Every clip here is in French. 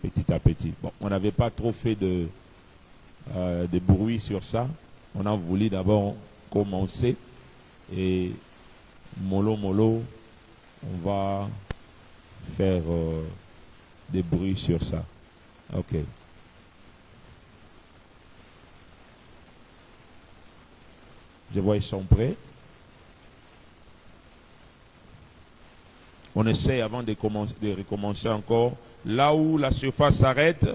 petit à petit. Bon, on n'avait pas trop fait de bruit sur ça. On a voulu d'abord commencer et mollo, on va faire des bruits sur ça. Ok. Je vois ils sont prêts. On essaie avant de recommencer encore. Là où la surface s'arrête,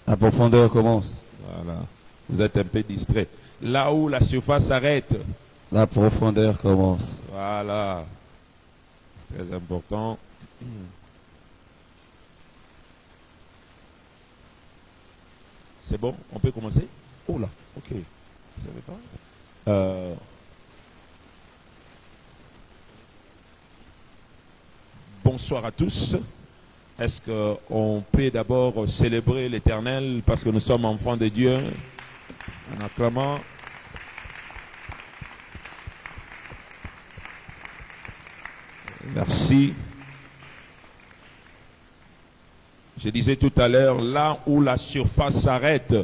la profondeur commence. Voilà. Vous êtes un peu distrait. Là où la surface s'arrête, la profondeur commence. Voilà. C'est très important. C'est bon? On peut commencer? Oh là, ok. Vous savez pas? Bonsoir à tous. Est-ce qu'on peut d'abord célébrer l'Éternel parce que nous sommes enfants de Dieu en acclamant? Merci. Je disais tout à l'heure, là où la surface s'arrête,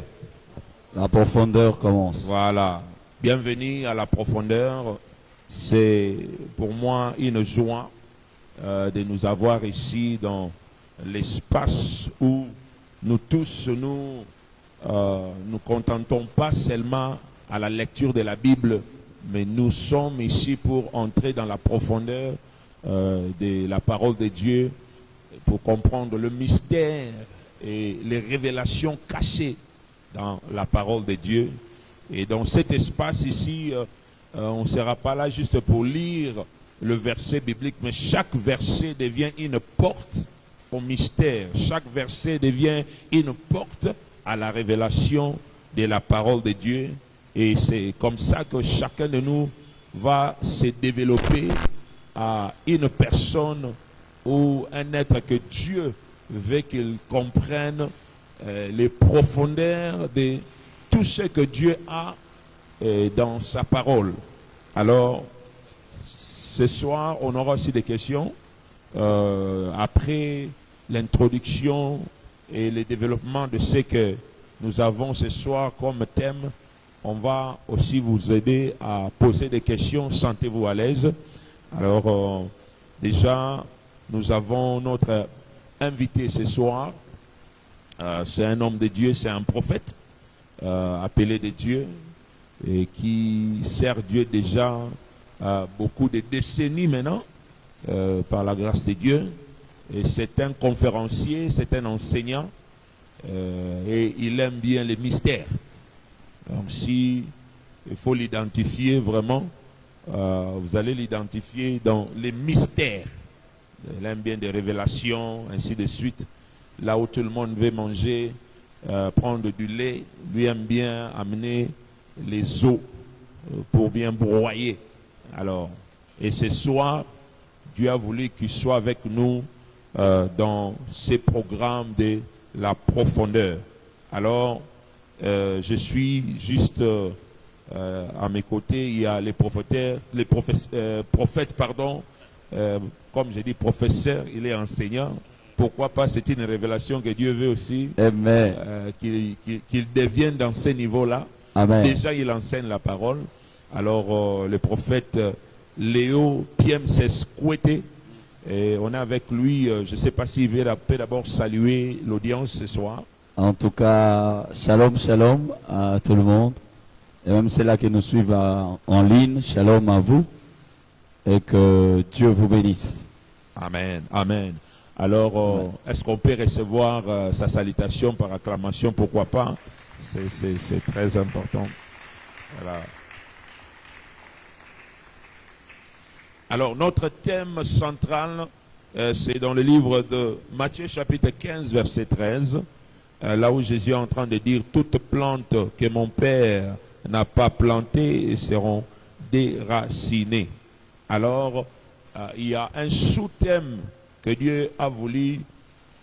la profondeur commence. Voilà. Bienvenue à la profondeur. C'est pour moi une joie de nous avoir ici dans l'espace où nous tous nous contentons pas seulement à la lecture de la Bible, mais nous sommes ici pour entrer dans la profondeur de la parole de Dieu, pour comprendre le mystère et les révélations cachées dans la parole de Dieu. Et dans cet espace ici, on ne sera pas là juste pour lire le verset biblique, mais chaque verset devient une porte au mystère. Chaque verset devient une porte à la révélation de la parole de Dieu. Et c'est comme ça que chacun de nous va se développer à une personne ou un être que Dieu veut qu'il comprenne les profondeurs de tout ce que Dieu a dans sa parole. Alors, ce soir, on aura aussi des questions. Après l'introduction et le développement de ce que nous avons ce soir comme thème, on va aussi vous aider à poser des questions. Sentez-vous à l'aise. Alors, déjà, nous avons notre invité ce soir. C'est un homme de Dieu, c'est un prophète appelé de Dieu et qui sert Dieu déjà beaucoup de décennies maintenant par la grâce de Dieu. Et c'est un conférencier, c'est un enseignant et il aime bien les mystères. Donc si il faut l'identifier vraiment, vous allez l'identifier dans les mystères. Il aime bien des révélations, ainsi de suite. Là où tout le monde veut manger, prendre du lait, lui aime bien amener les os pour bien broyer. Alors, et ce soir, Dieu a voulu qu'il soit avec nous dans ces programmes de la profondeur. Alors, je suis juste à mes côtés, il y a les prophètes, comme j'ai dit professeur, il est enseignant. Pourquoi pas, c'est une révélation que Dieu veut aussi qu'il devienne dans ce niveau-là. Déjà, il enseigne la parole. Alors, le prophète Léo Piemseskwete, on est avec lui. Je ne sais pas s'il veut d'abord saluer l'audience ce soir. En tout cas, shalom, shalom à tout le monde. Et même ceux-là qui nous suivent en ligne, shalom à vous. Et que Dieu vous bénisse. Amen, amen. Alors, est-ce qu'on peut recevoir sa salutation par acclamation? Pourquoi pas? C'est très important. Voilà. Alors, notre thème central, c'est dans le livre de Matthieu chapitre 15, verset 13, là où Jésus est en train de dire « Toutes plantes que mon Père n'a pas plantées seront déracinées ». Alors, il y a un sous-thème que Dieu a voulu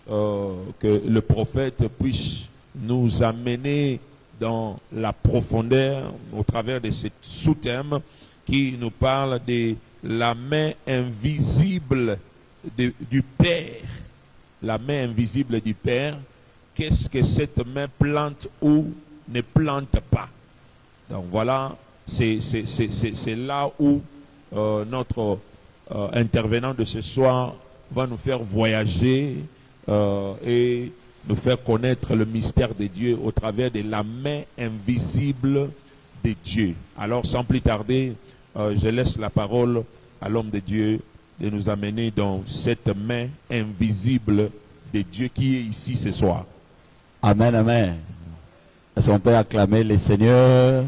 que le prophète puisse nous amener dans la profondeur au travers de ce sous-thème qui nous parle de la main invisible du Père la main invisible du Père, qu'est-ce que cette main plante ou ne plante pas. Donc voilà, c'est là où notre intervenant de ce soir va nous faire voyager et nous faire connaître le mystère de Dieu au travers de la main invisible de Dieu. Alors sans plus tarder, je laisse la parole à l'homme de Dieu de nous amener dans cette main invisible de Dieu qui est ici ce soir. Amen, amen. Est-ce qu'on peut acclamer les seigneurs?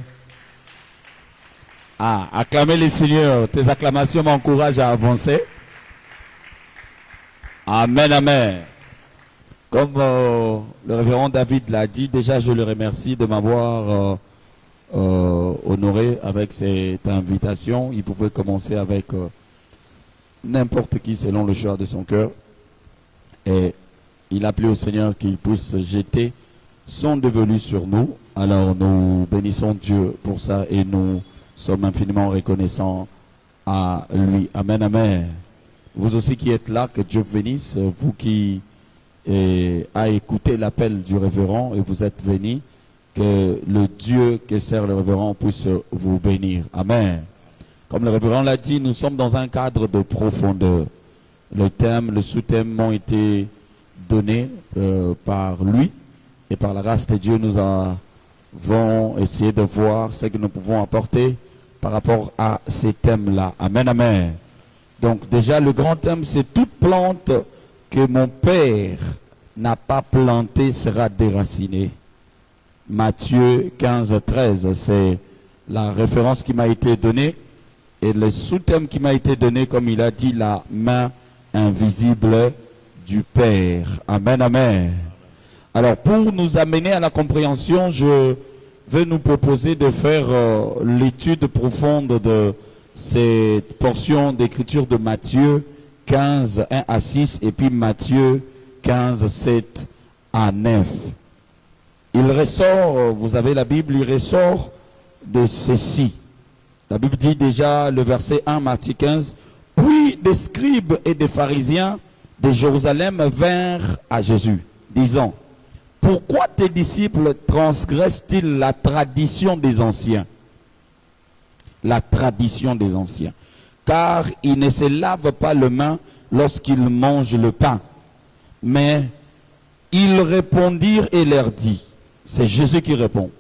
Ah, acclamer les seigneurs. Tes acclamations m'encouragent à avancer. Amen, amen. Comme le révérend David l'a dit, déjà je le remercie de m'avoir honoré avec cette invitation. Il pouvait commencer avec n'importe qui selon le choix de son cœur. Et il a plu au Seigneur qu'il puisse jeter son dévolu sur nous. Alors nous bénissons Dieu pour ça et nous sommes infiniment reconnaissants à lui. Amen, amen. Vous aussi qui êtes là, que Dieu vous bénisse. Vous qui avez écouté l'appel du révérend et vous êtes venus, que le Dieu qui sert le révérend puisse vous bénir. Amen. Comme le révérend l'a dit, nous sommes dans un cadre de profondeur. Le thème, le sous-thème m'ont été donnés par lui et par la grâce de Dieu, nous avons essayé de voir ce que nous pouvons apporter par rapport à ces thèmes-là. Amen, amen. Donc déjà, le grand thème, c'est toute plante que mon Père n'a pas plantée sera déracinée. Matthieu 15, 13, c'est la référence qui m'a été donnée. Et le sous-thème qui m'a été donné, comme il a dit, la main invisible du Père. Amen, amen. Alors, pour nous amener à la compréhension, je vais nous proposer de faire l'étude profonde de cette portion d'écriture de Matthieu 15, 1 à 6, et puis Matthieu 15, 7 à 9. Il ressort, vous avez la Bible, il ressort de ceci. La Bible dit déjà, le verset 1, Matthieu 15, « Puis des scribes et des pharisiens de Jérusalem vinrent à Jésus, disant, « Pourquoi tes disciples transgressent-ils la tradition des anciens ?» La tradition des anciens. « Car ils ne se lavent pas les mains lorsqu'ils mangent le pain. » Mais ils répondirent et leur dit, c'est Jésus qui répond.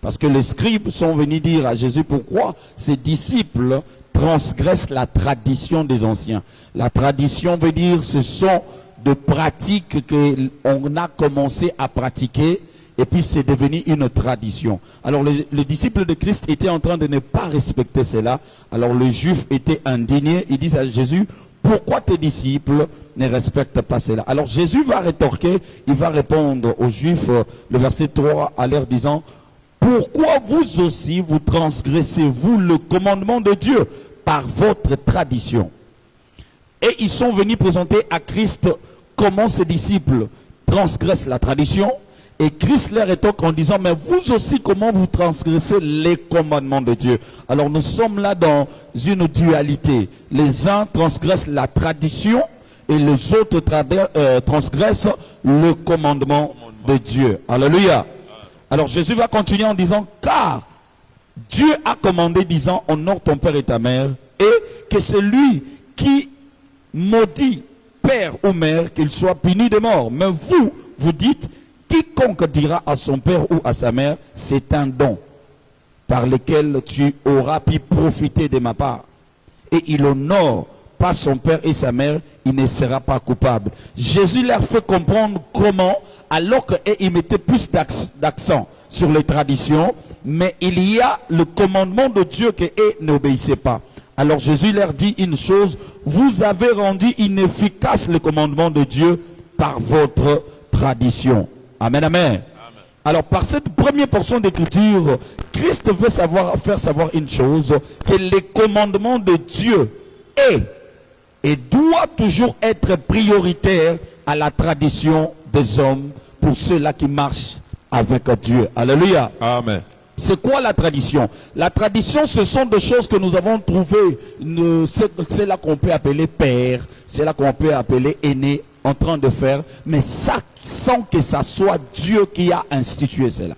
Parce que les scribes sont venus dire à Jésus pourquoi ses disciples transgressent la tradition des anciens. La tradition veut dire ce sont de pratiques qu'on a commencé à pratiquer et puis c'est devenu une tradition. Alors les disciples de Christ étaient en train de ne pas respecter cela. Alors les Juifs étaient indignés. Ils disent à Jésus, pourquoi tes disciples ne respectent pas cela? Alors Jésus va rétorquer, il va répondre aux Juifs, le verset 3, à leur disant, pourquoi vous aussi vous transgressez-vous le commandement de Dieu par votre tradition? Et ils sont venus présenter à Christ comment ses disciples transgressent la tradition. Et Christ leur rétorque en disant, mais vous aussi comment vous transgressez les commandements de Dieu? Alors nous sommes là dans une dualité. Les uns transgressent la tradition et les autres transgressent le commandement de Dieu. Alléluia. Alors Jésus va continuer en disant, car Dieu a commandé disant, honore ton père et ta mère, et que celui qui maudit père ou mère, qu'il soit puni de mort. Mais vous, vous dites, quiconque dira à son père ou à sa mère, c'est un don par lequel tu auras pu profiter de ma part. Et il honore pas son père et sa mère, il ne sera pas coupable. Jésus leur fait comprendre comment, alors qu'il mettait plus d'accent sur les traditions, mais il y a le commandement de Dieu que eux n'obéissaient pas. Alors Jésus leur dit une chose, vous avez rendu inefficace le commandement de Dieu par votre tradition. Amen, amen. Amen. Alors par cette première portion d'écriture, Christ veut faire savoir une chose, que les commandements de Dieu est et doit toujours être prioritaire à la tradition des hommes pour ceux-là qui marchent avec Dieu. Alléluia. Amen. C'est quoi la tradition? La tradition, ce sont des choses que nous avons trouvées. C'est là qu'on peut appeler père, c'est là qu'on peut appeler aîné, en train de faire, mais ça sans que ça soit Dieu qui a institué cela.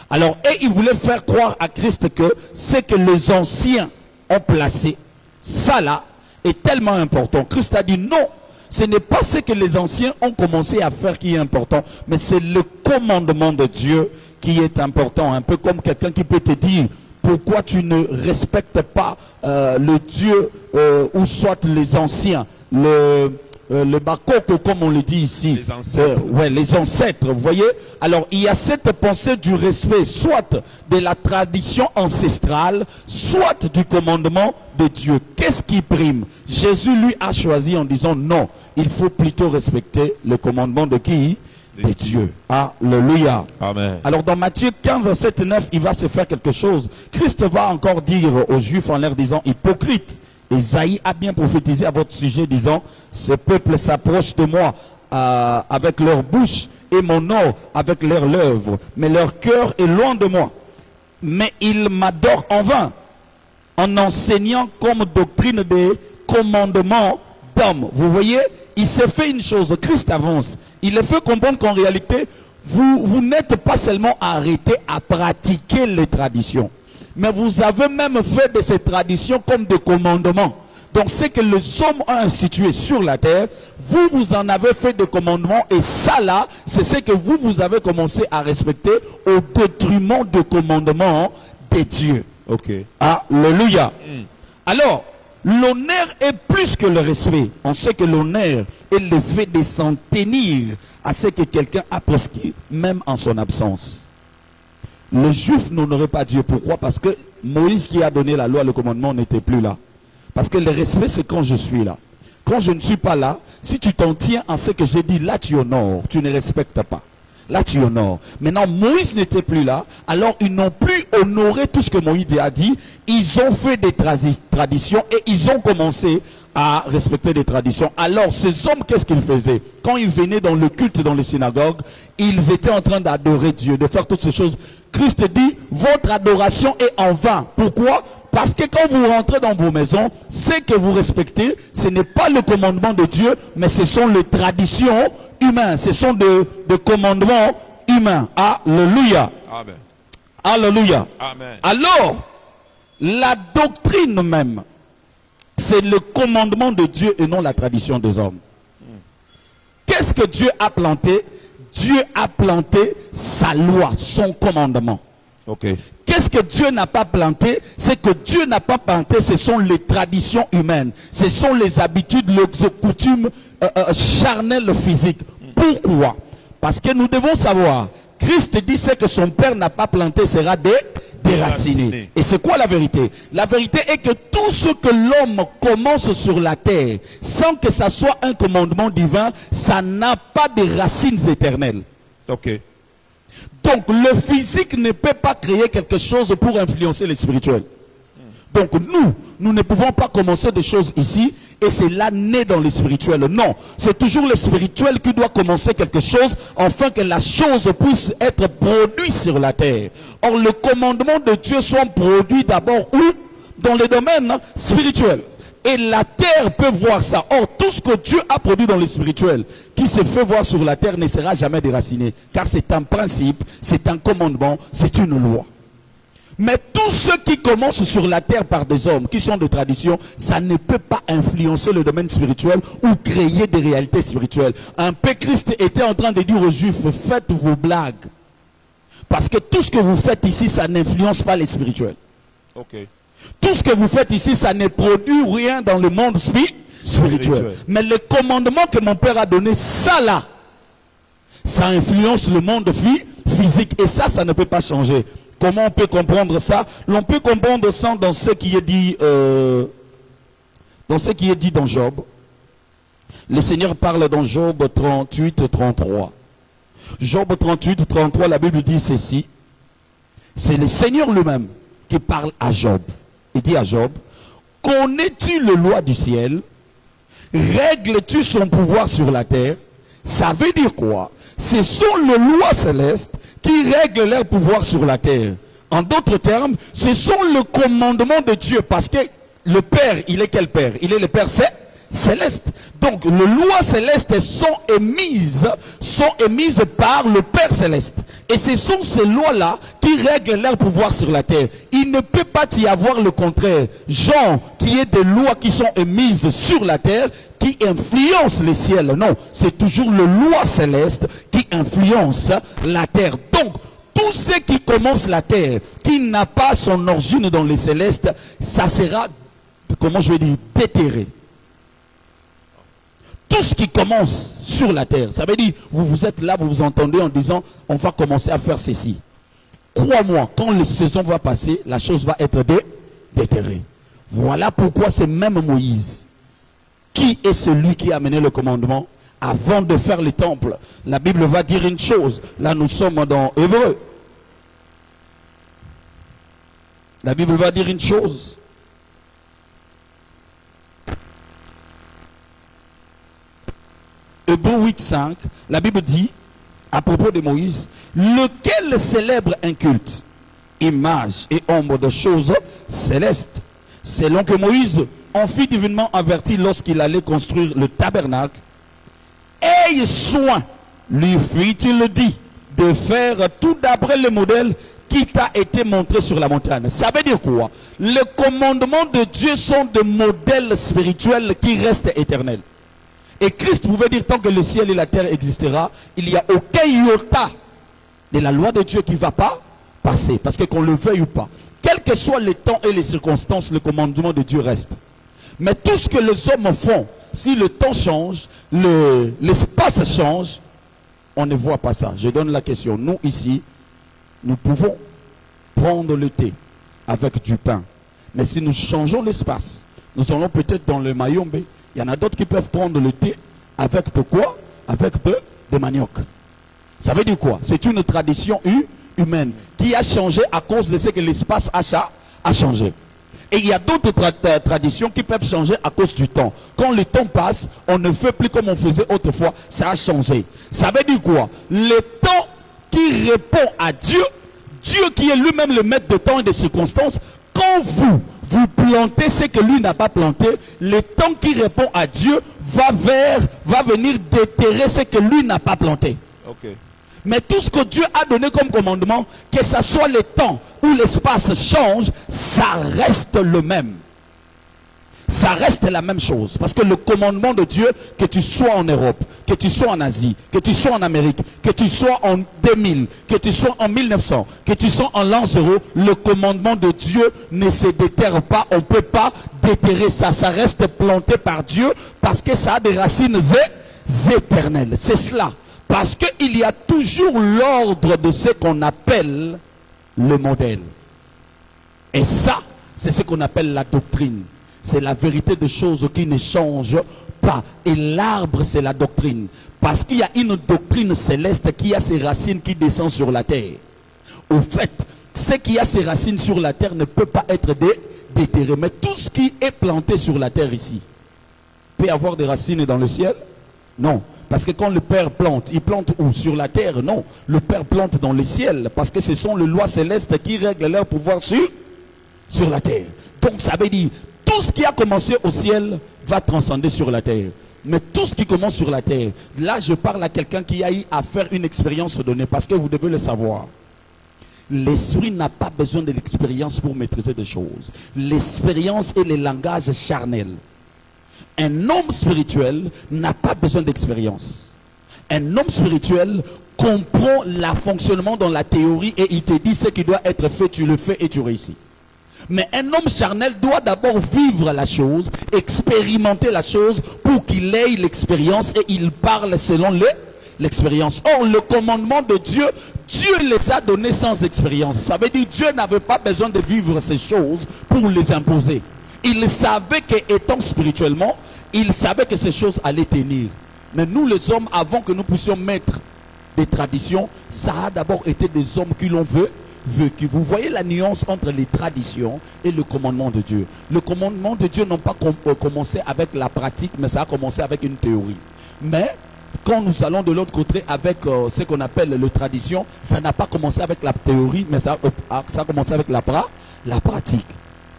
Alors, et il voulait faire croire à Christ que ce que les anciens ont placé, ça là, est tellement important. Christ a dit non, ce n'est pas ce que les anciens ont commencé à faire qui est important, mais c'est le commandement de Dieu qui est important. Un peu comme quelqu'un qui peut te dire, pourquoi tu ne respectes pas le Dieu ou soit les anciens, le bakoko comme on le dit ici, les ancêtres. ouais, les ancêtres, vous voyez. Alors il y a cette pensée du respect, soit de la tradition ancestrale, soit du commandement de Dieu. Qu'est-ce qui prime? Jésus lui a choisi en disant non, il faut plutôt respecter le commandement de qui? De Dieu. Alléluia. Amen. Alors dans Matthieu 15, 7, 9, il va se faire quelque chose. Christ va encore dire aux Juifs en leur disant, hypocrite, Isaïe a bien prophétisé à votre sujet disant, ce peuple s'approche de moi avec leur bouche et mon or avec leurs lèvres, mais leur cœur est loin de moi. Mais ils m'adorent en vain, en enseignant comme doctrine des commandements d'hommes. Vous voyez, il s'est fait une chose, Christ avance. Il a fait comprendre qu'en réalité, vous n'êtes pas seulement arrêté à pratiquer les traditions, mais vous avez même fait de ces traditions comme des commandements. Donc ce que les hommes ont institué sur la terre, vous en avez fait des commandements, et ça là, c'est ce que vous avez commencé à respecter au détriment des commandements de Dieu. Ok. Alléluia. Alors, l'honneur est plus que le respect. On sait que l'honneur est le fait de s'en tenir à ce que quelqu'un a prescrit, même en son absence. Le juif n'honorait pas Dieu. Pourquoi? Parce que Moïse qui a donné la loi, le commandement, n'était plus là. Parce que le respect, c'est quand je suis là. Quand je ne suis pas là, si tu t'en tiens à ce que j'ai dit, là tu honores, tu ne respectes pas. Là tu honores. Maintenant, Moïse n'était plus là, alors ils n'ont plus honoré tout ce que Moïse a dit. Ils ont fait des traditions et ils ont commencé à respecter des traditions. Alors ces hommes, qu'est-ce qu'ils faisaient? Quand ils venaient dans le culte, dans les synagogues, ils étaient en train d'adorer Dieu, de faire toutes ces choses. Christ dit, votre adoration est en vain. Pourquoi? Parce que quand vous rentrez dans vos maisons, ce que vous respectez, ce n'est pas le commandement de Dieu, mais ce sont les traditions humaines. Ce sont des commandements humains. Alléluia. Amen. Alléluia. Amen. Alors, la doctrine même, c'est le commandement de Dieu et non la tradition des hommes. Qu'est-ce que Dieu a planté? Dieu a planté sa loi, son commandement. Ok. Qu'est-ce que Dieu n'a pas planté? C'est que Dieu n'a pas planté, ce sont les traditions humaines. Ce sont les habitudes, les coutumes charnelles physiques. Pourquoi? Parce que nous devons savoir, Christ dit ce que son Père n'a pas planté sera déraciné. Et c'est quoi la vérité? La vérité est que tout ce que l'homme commence sur la terre, sans que ça soit un commandement divin, ça n'a pas de racines éternelles. Ok. Donc le physique ne peut pas créer quelque chose pour influencer le spirituel. Donc nous ne pouvons pas commencer des choses ici et c'est là né dans le spirituel. Non, c'est toujours le spirituel qui doit commencer quelque chose afin que la chose puisse être produite sur la terre. Or le commandement de Dieu soit produit d'abord où? Dans le domaine spirituel. Et la terre peut voir ça. Or, tout ce que Dieu a produit dans le spirituel, qui se fait voir sur la terre, ne sera jamais déraciné. Car c'est un principe, c'est un commandement, c'est une loi. Mais tout ce qui commence sur la terre par des hommes, qui sont de tradition, ça ne peut pas influencer le domaine spirituel ou créer des réalités spirituelles. Un peu Christ était en train de dire aux Juifs, faites vos blagues. Parce que tout ce que vous faites ici, ça n'influence pas les spirituels. Ok. Tout ce que vous faites ici, ça ne produit rien dans le monde spirituel. Mais le commandement que mon Père a donné, ça là, ça influence le monde physique. Et ça ne peut pas changer. Comment on peut comprendre ça? L'on peut comprendre ça dans ce qui est dit, dans Job. Le Seigneur parle dans Job 38, 33. Job 38, 33, la Bible dit ceci. C'est le Seigneur lui-même qui parle à Job. Il dit à Job, connais-tu les lois du ciel? Règles-tu son pouvoir sur la terre? Ça veut dire quoi? Ce sont les lois célestes qui règlent leur pouvoir sur la terre. En d'autres termes, ce sont le commandement de Dieu. Parce que le Père, il est quel Père? Il est le Père célestes. Donc, les lois célestes sont émises par le Père céleste. Et ce sont ces lois-là qui règlent leur pouvoir sur la terre. Il ne peut pas y avoir le contraire. Genre, qui est des lois qui sont émises sur la terre, qui influencent les ciels. Non, c'est toujours les lois célestes qui influencent la terre. Donc, tout ce qui commence la terre, qui n'a pas son origine dans les célestes, ça sera, comment je vais dire, déterré. Tout ce qui commence sur la terre, ça veut dire, vous êtes là, vous vous entendez en disant, on va commencer à faire ceci. Crois-moi, quand la saison va passer, la chose va être déterrée. Voilà pourquoi c'est même Moïse, qui est celui qui a mené le commandement, avant de faire le temple. La Bible va dire une chose, là nous sommes dans Hébreu. La Bible va dire une chose. Hébreux 8.5, la Bible dit, à propos de Moïse, lequel célèbre un culte, image et ombre de choses célestes, selon que Moïse en fut divinement averti lorsqu'il allait construire le tabernacle. Aie soin, lui fut-il dit, de faire tout d'après le modèle qui t'a été montré sur la montagne. Ça veut dire quoi? Les commandements de Dieu sont des modèles spirituels qui restent éternels. Et Christ pouvait dire, tant que le ciel et la terre existera, il n'y a aucun iota de la loi de Dieu qui ne va pas passer. Parce que qu'on le veuille ou pas, quels que soient les temps et les circonstances, le commandement de Dieu reste. Mais tout ce que les hommes font, si le temps change, l'espace change, on ne voit pas ça. Je donne la question. Nous ici, nous pouvons prendre le thé avec du pain. Mais si nous changeons l'espace, nous allons peut-être dans le Mayombe. Il y en a d'autres qui peuvent prendre le thé avec de quoi? Avec de manioc. Ça veut dire quoi? C'est une tradition humaine qui a changé à cause de ce que l'espace a changé. Et il y a d'autres traditions qui peuvent changer à cause du temps. Quand le temps passe, on ne fait plus comme on faisait autrefois. Ça a changé. Ça veut dire quoi? Le temps qui répond à Dieu, Dieu qui est lui-même le maître de temps et de circonstances, quand vous plantez ce que lui n'a pas planté, le temps qui répond à Dieu va venir déterrer ce que lui n'a pas planté. Okay. Mais tout ce que Dieu a donné comme commandement, que ce soit le temps ou l'espace change, ça reste le même. Ça reste la même chose. Parce que le commandement de Dieu, que tu sois en Europe, que tu sois en Asie, que tu sois en Amérique, que tu sois en 2000, que tu sois en 1900, que tu sois en l'an 0, le commandement de Dieu ne se déterre pas. On ne peut pas déterrer ça. Ça reste planté par Dieu parce que ça a des racines éternelles. C'est cela. Parce qu'il y a toujours l'ordre de ce qu'on appelle le modèle. Et ça, c'est ce qu'on appelle la doctrine. C'est la vérité des choses qui ne changent pas. Et l'arbre, c'est la doctrine. Parce qu'il y a une doctrine céleste qui a ses racines qui descendent sur la terre. Au fait, ce qui a ses racines sur la terre ne peut pas être déterré. Mais tout ce qui est planté sur la terre ici, peut avoir des racines dans le ciel? Non. Parce que quand le Père plante, il plante où? Sur la terre? Non. Le Père plante dans le ciel. Parce que ce sont les lois célestes qui règlent leur pouvoir sur la terre. Donc ça veut dire, tout ce qui a commencé au ciel va transcender sur la terre. Mais tout ce qui commence sur la terre, là je parle à quelqu'un qui a eu à faire une expérience donnée. Parce que vous devez le savoir. L'esprit n'a pas besoin de l'expérience pour maîtriser des choses. L'expérience est le langage charnel. Un homme spirituel n'a pas besoin d'expérience. Un homme spirituel comprend le fonctionnement dans la théorie et il te dit ce qui doit être fait, tu le fais et tu réussis. Mais un homme charnel doit d'abord vivre la chose, expérimenter la chose pour qu'il ait l'expérience et il parle selon l'expérience. Or, le commandement de Dieu, Dieu les a donnés sans expérience. Ça veut dire que Dieu n'avait pas besoin de vivre ces choses pour les imposer. Il savait qu'étant spirituellement, il savait que ces choses allaient tenir. Mais nous les hommes, avant que nous puissions mettre des traditions, ça a d'abord été des hommes qui l'ont vécu. Vous voyez la nuance entre les traditions et le commandement de Dieu. Le commandement de Dieu n'a pas commencé avec la pratique, mais ça a commencé avec une théorie. Mais quand nous allons de l'autre côté avec ce qu'on appelle la tradition, ça n'a pas commencé avec la théorie, mais ça a commencé avec la pratique.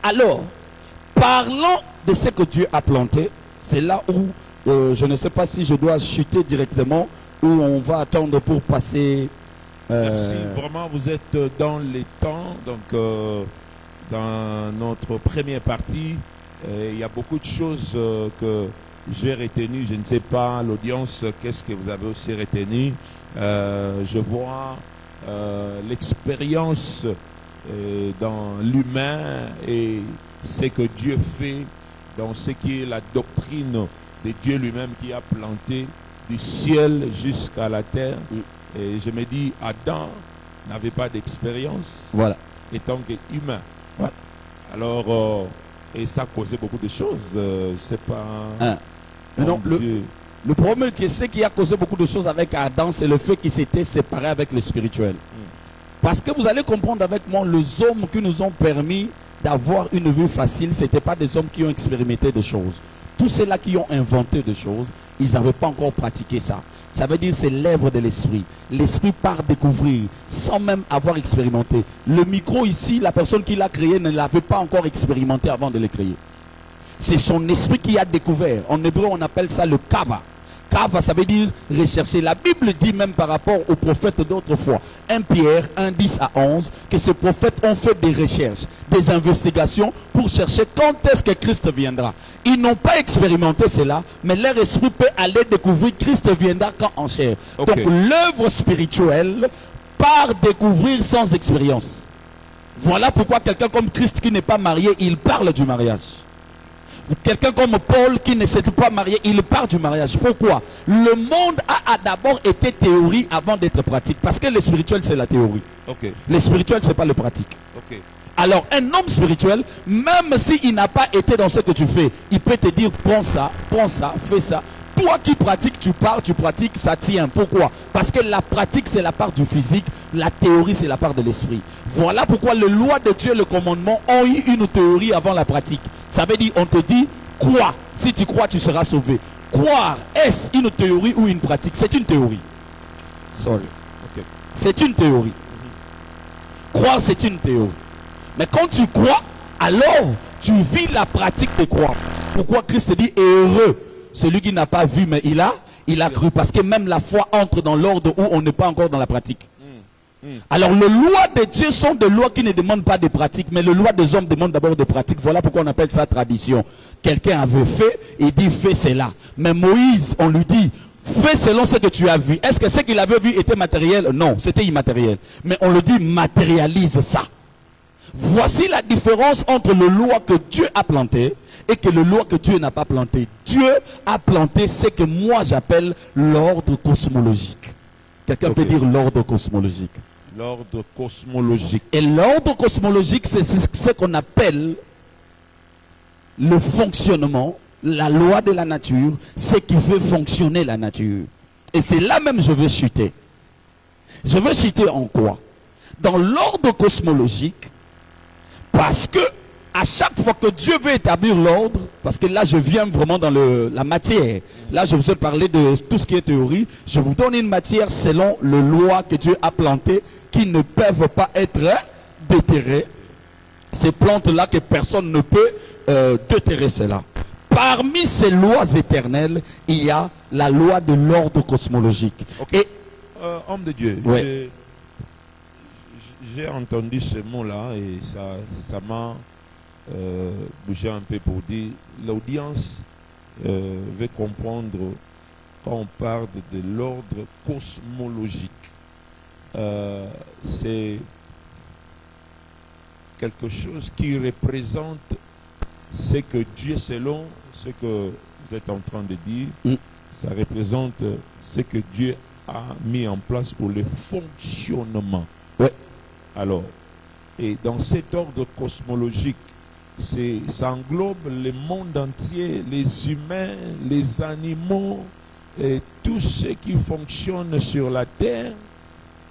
Alors, parlons de ce que Dieu a planté, C'est là où je ne sais pas si je dois chuter directement ou on va attendre pour passer. Merci, vraiment vous êtes dans les temps. Donc dans notre première partie, il y a beaucoup de choses que j'ai retenues. Je ne sais pas, l'audience, qu'est-ce que vous avez aussi retenu. Je vois l'expérience dans l'humain et ce que Dieu fait, dans ce qui est la doctrine de Dieu lui-même qui a planté du ciel jusqu'à la terre. Et je me dis, Adam n'avait pas d'expérience étant qu'humain. Voilà. Alors, et ça a causé beaucoup de choses. C'est pas... Non, le problème, c'est qui a causé beaucoup de choses avec Adam, c'est le fait qu'il s'était séparé avec le spirituel. Parce que vous allez comprendre avec moi, les hommes qui nous ont permis d'avoir une vie facile, ce n'étaient pas des hommes qui ont expérimenté des choses. Tous ceux-là qui ont inventé des choses, ils n'avaient pas encore pratiqué ça. Ça veut dire que c'est l'œuvre de l'esprit. L'esprit part découvrir sans même avoir expérimenté. Le micro ici, la personne qui l'a créé ne l'avait pas encore expérimenté avant de le créer. C'est son esprit qui a découvert. En hébreu, on appelle ça le kava. Kava, ça veut dire rechercher. La Bible dit même par rapport aux prophètes d'autrefois, 1 Pierre 1, 10 à 11, que ces prophètes ont fait des recherches, des investigations pour chercher quand est-ce que Christ viendra. Ils n'ont pas expérimenté cela, mais leur esprit peut aller découvrir Christ viendra quand en chair. Okay. Donc l'œuvre spirituelle part découvrir sans expérience. Voilà pourquoi quelqu'un comme Christ qui n'est pas marié, il parle du mariage. Quelqu'un comme Paul qui ne s'est pas marié, il parle du mariage. Pourquoi? Le monde a d'abord été théorie avant d'être pratique. Parce que le spirituel, c'est la théorie. Okay. Le spirituel, c'est pas le pratique. Okay. Alors, un homme spirituel, même s'il n'a pas été dans ce que tu fais, il peut te dire, prends ça, fais ça. Toi qui pratiques, tu parles, tu pratiques, ça tient. Pourquoi? Parce que la pratique, c'est la part du physique. La théorie, c'est la part de l'esprit. Voilà pourquoi les lois de Dieu et le commandement ont eu une théorie avant la pratique. Ça veut dire, on te dit, crois. Si tu crois, tu seras sauvé. Croire, est-ce une théorie ou une pratique? C'est une théorie. Sorry. Okay. C'est une théorie. Croire, c'est une théorie. Mais quand tu crois, alors tu vis la pratique de croire. Pourquoi Christ dit heureux celui qui n'a pas vu mais il a cru. Parce que même la foi entre dans l'ordre où on n'est pas encore dans la pratique. Alors les lois de Dieu sont des lois qui ne demandent pas de pratique, mais les lois des hommes demandent d'abord de pratique. Voilà pourquoi on appelle ça tradition. Quelqu'un avait fait, il dit fais cela. Mais Moïse, on lui dit fais selon ce que tu as vu. Est-ce que ce qu'il avait vu était matériel? Non, c'était immatériel. Mais on le dit matérialise ça. Voici la différence entre le loi que Dieu a planté et que le loi que Dieu n'a pas planté. Dieu a planté ce que moi j'appelle l'ordre cosmologique. Quelqu'un peut dire l'ordre cosmologique. L'ordre cosmologique. Et l'ordre cosmologique, c'est ce qu'on appelle le fonctionnement, la loi de la nature, ce qui fait fonctionner la nature. Et c'est là même que je veux chuter. Je veux chuter en quoi? Dans l'ordre cosmologique, parce que à chaque fois que Dieu veut établir l'ordre, parce que là je viens vraiment dans la matière, là je vous ai parlé de tout ce qui est théorie, je vous donne une matière selon les lois que Dieu a plantées, qui ne peuvent pas être déterrées. Ces plantes-là que personne ne peut déterrer cela. Parmi ces lois éternelles, il y a la loi de l'ordre cosmologique. Okay. Et homme de Dieu, ouais. J'ai entendu ce mot-là et ça m'a bougé un peu pour dire l'audience veut comprendre quand on parle de l'ordre cosmologique. C'est quelque chose qui représente ce que Dieu, selon ce que vous êtes en train de dire, ça représente ce que Dieu a mis en place pour le fonctionnement. Ouais. Alors, et dans cet ordre cosmologique, ça englobe le monde entier, les humains, les animaux, et tout ce qui fonctionne sur la terre,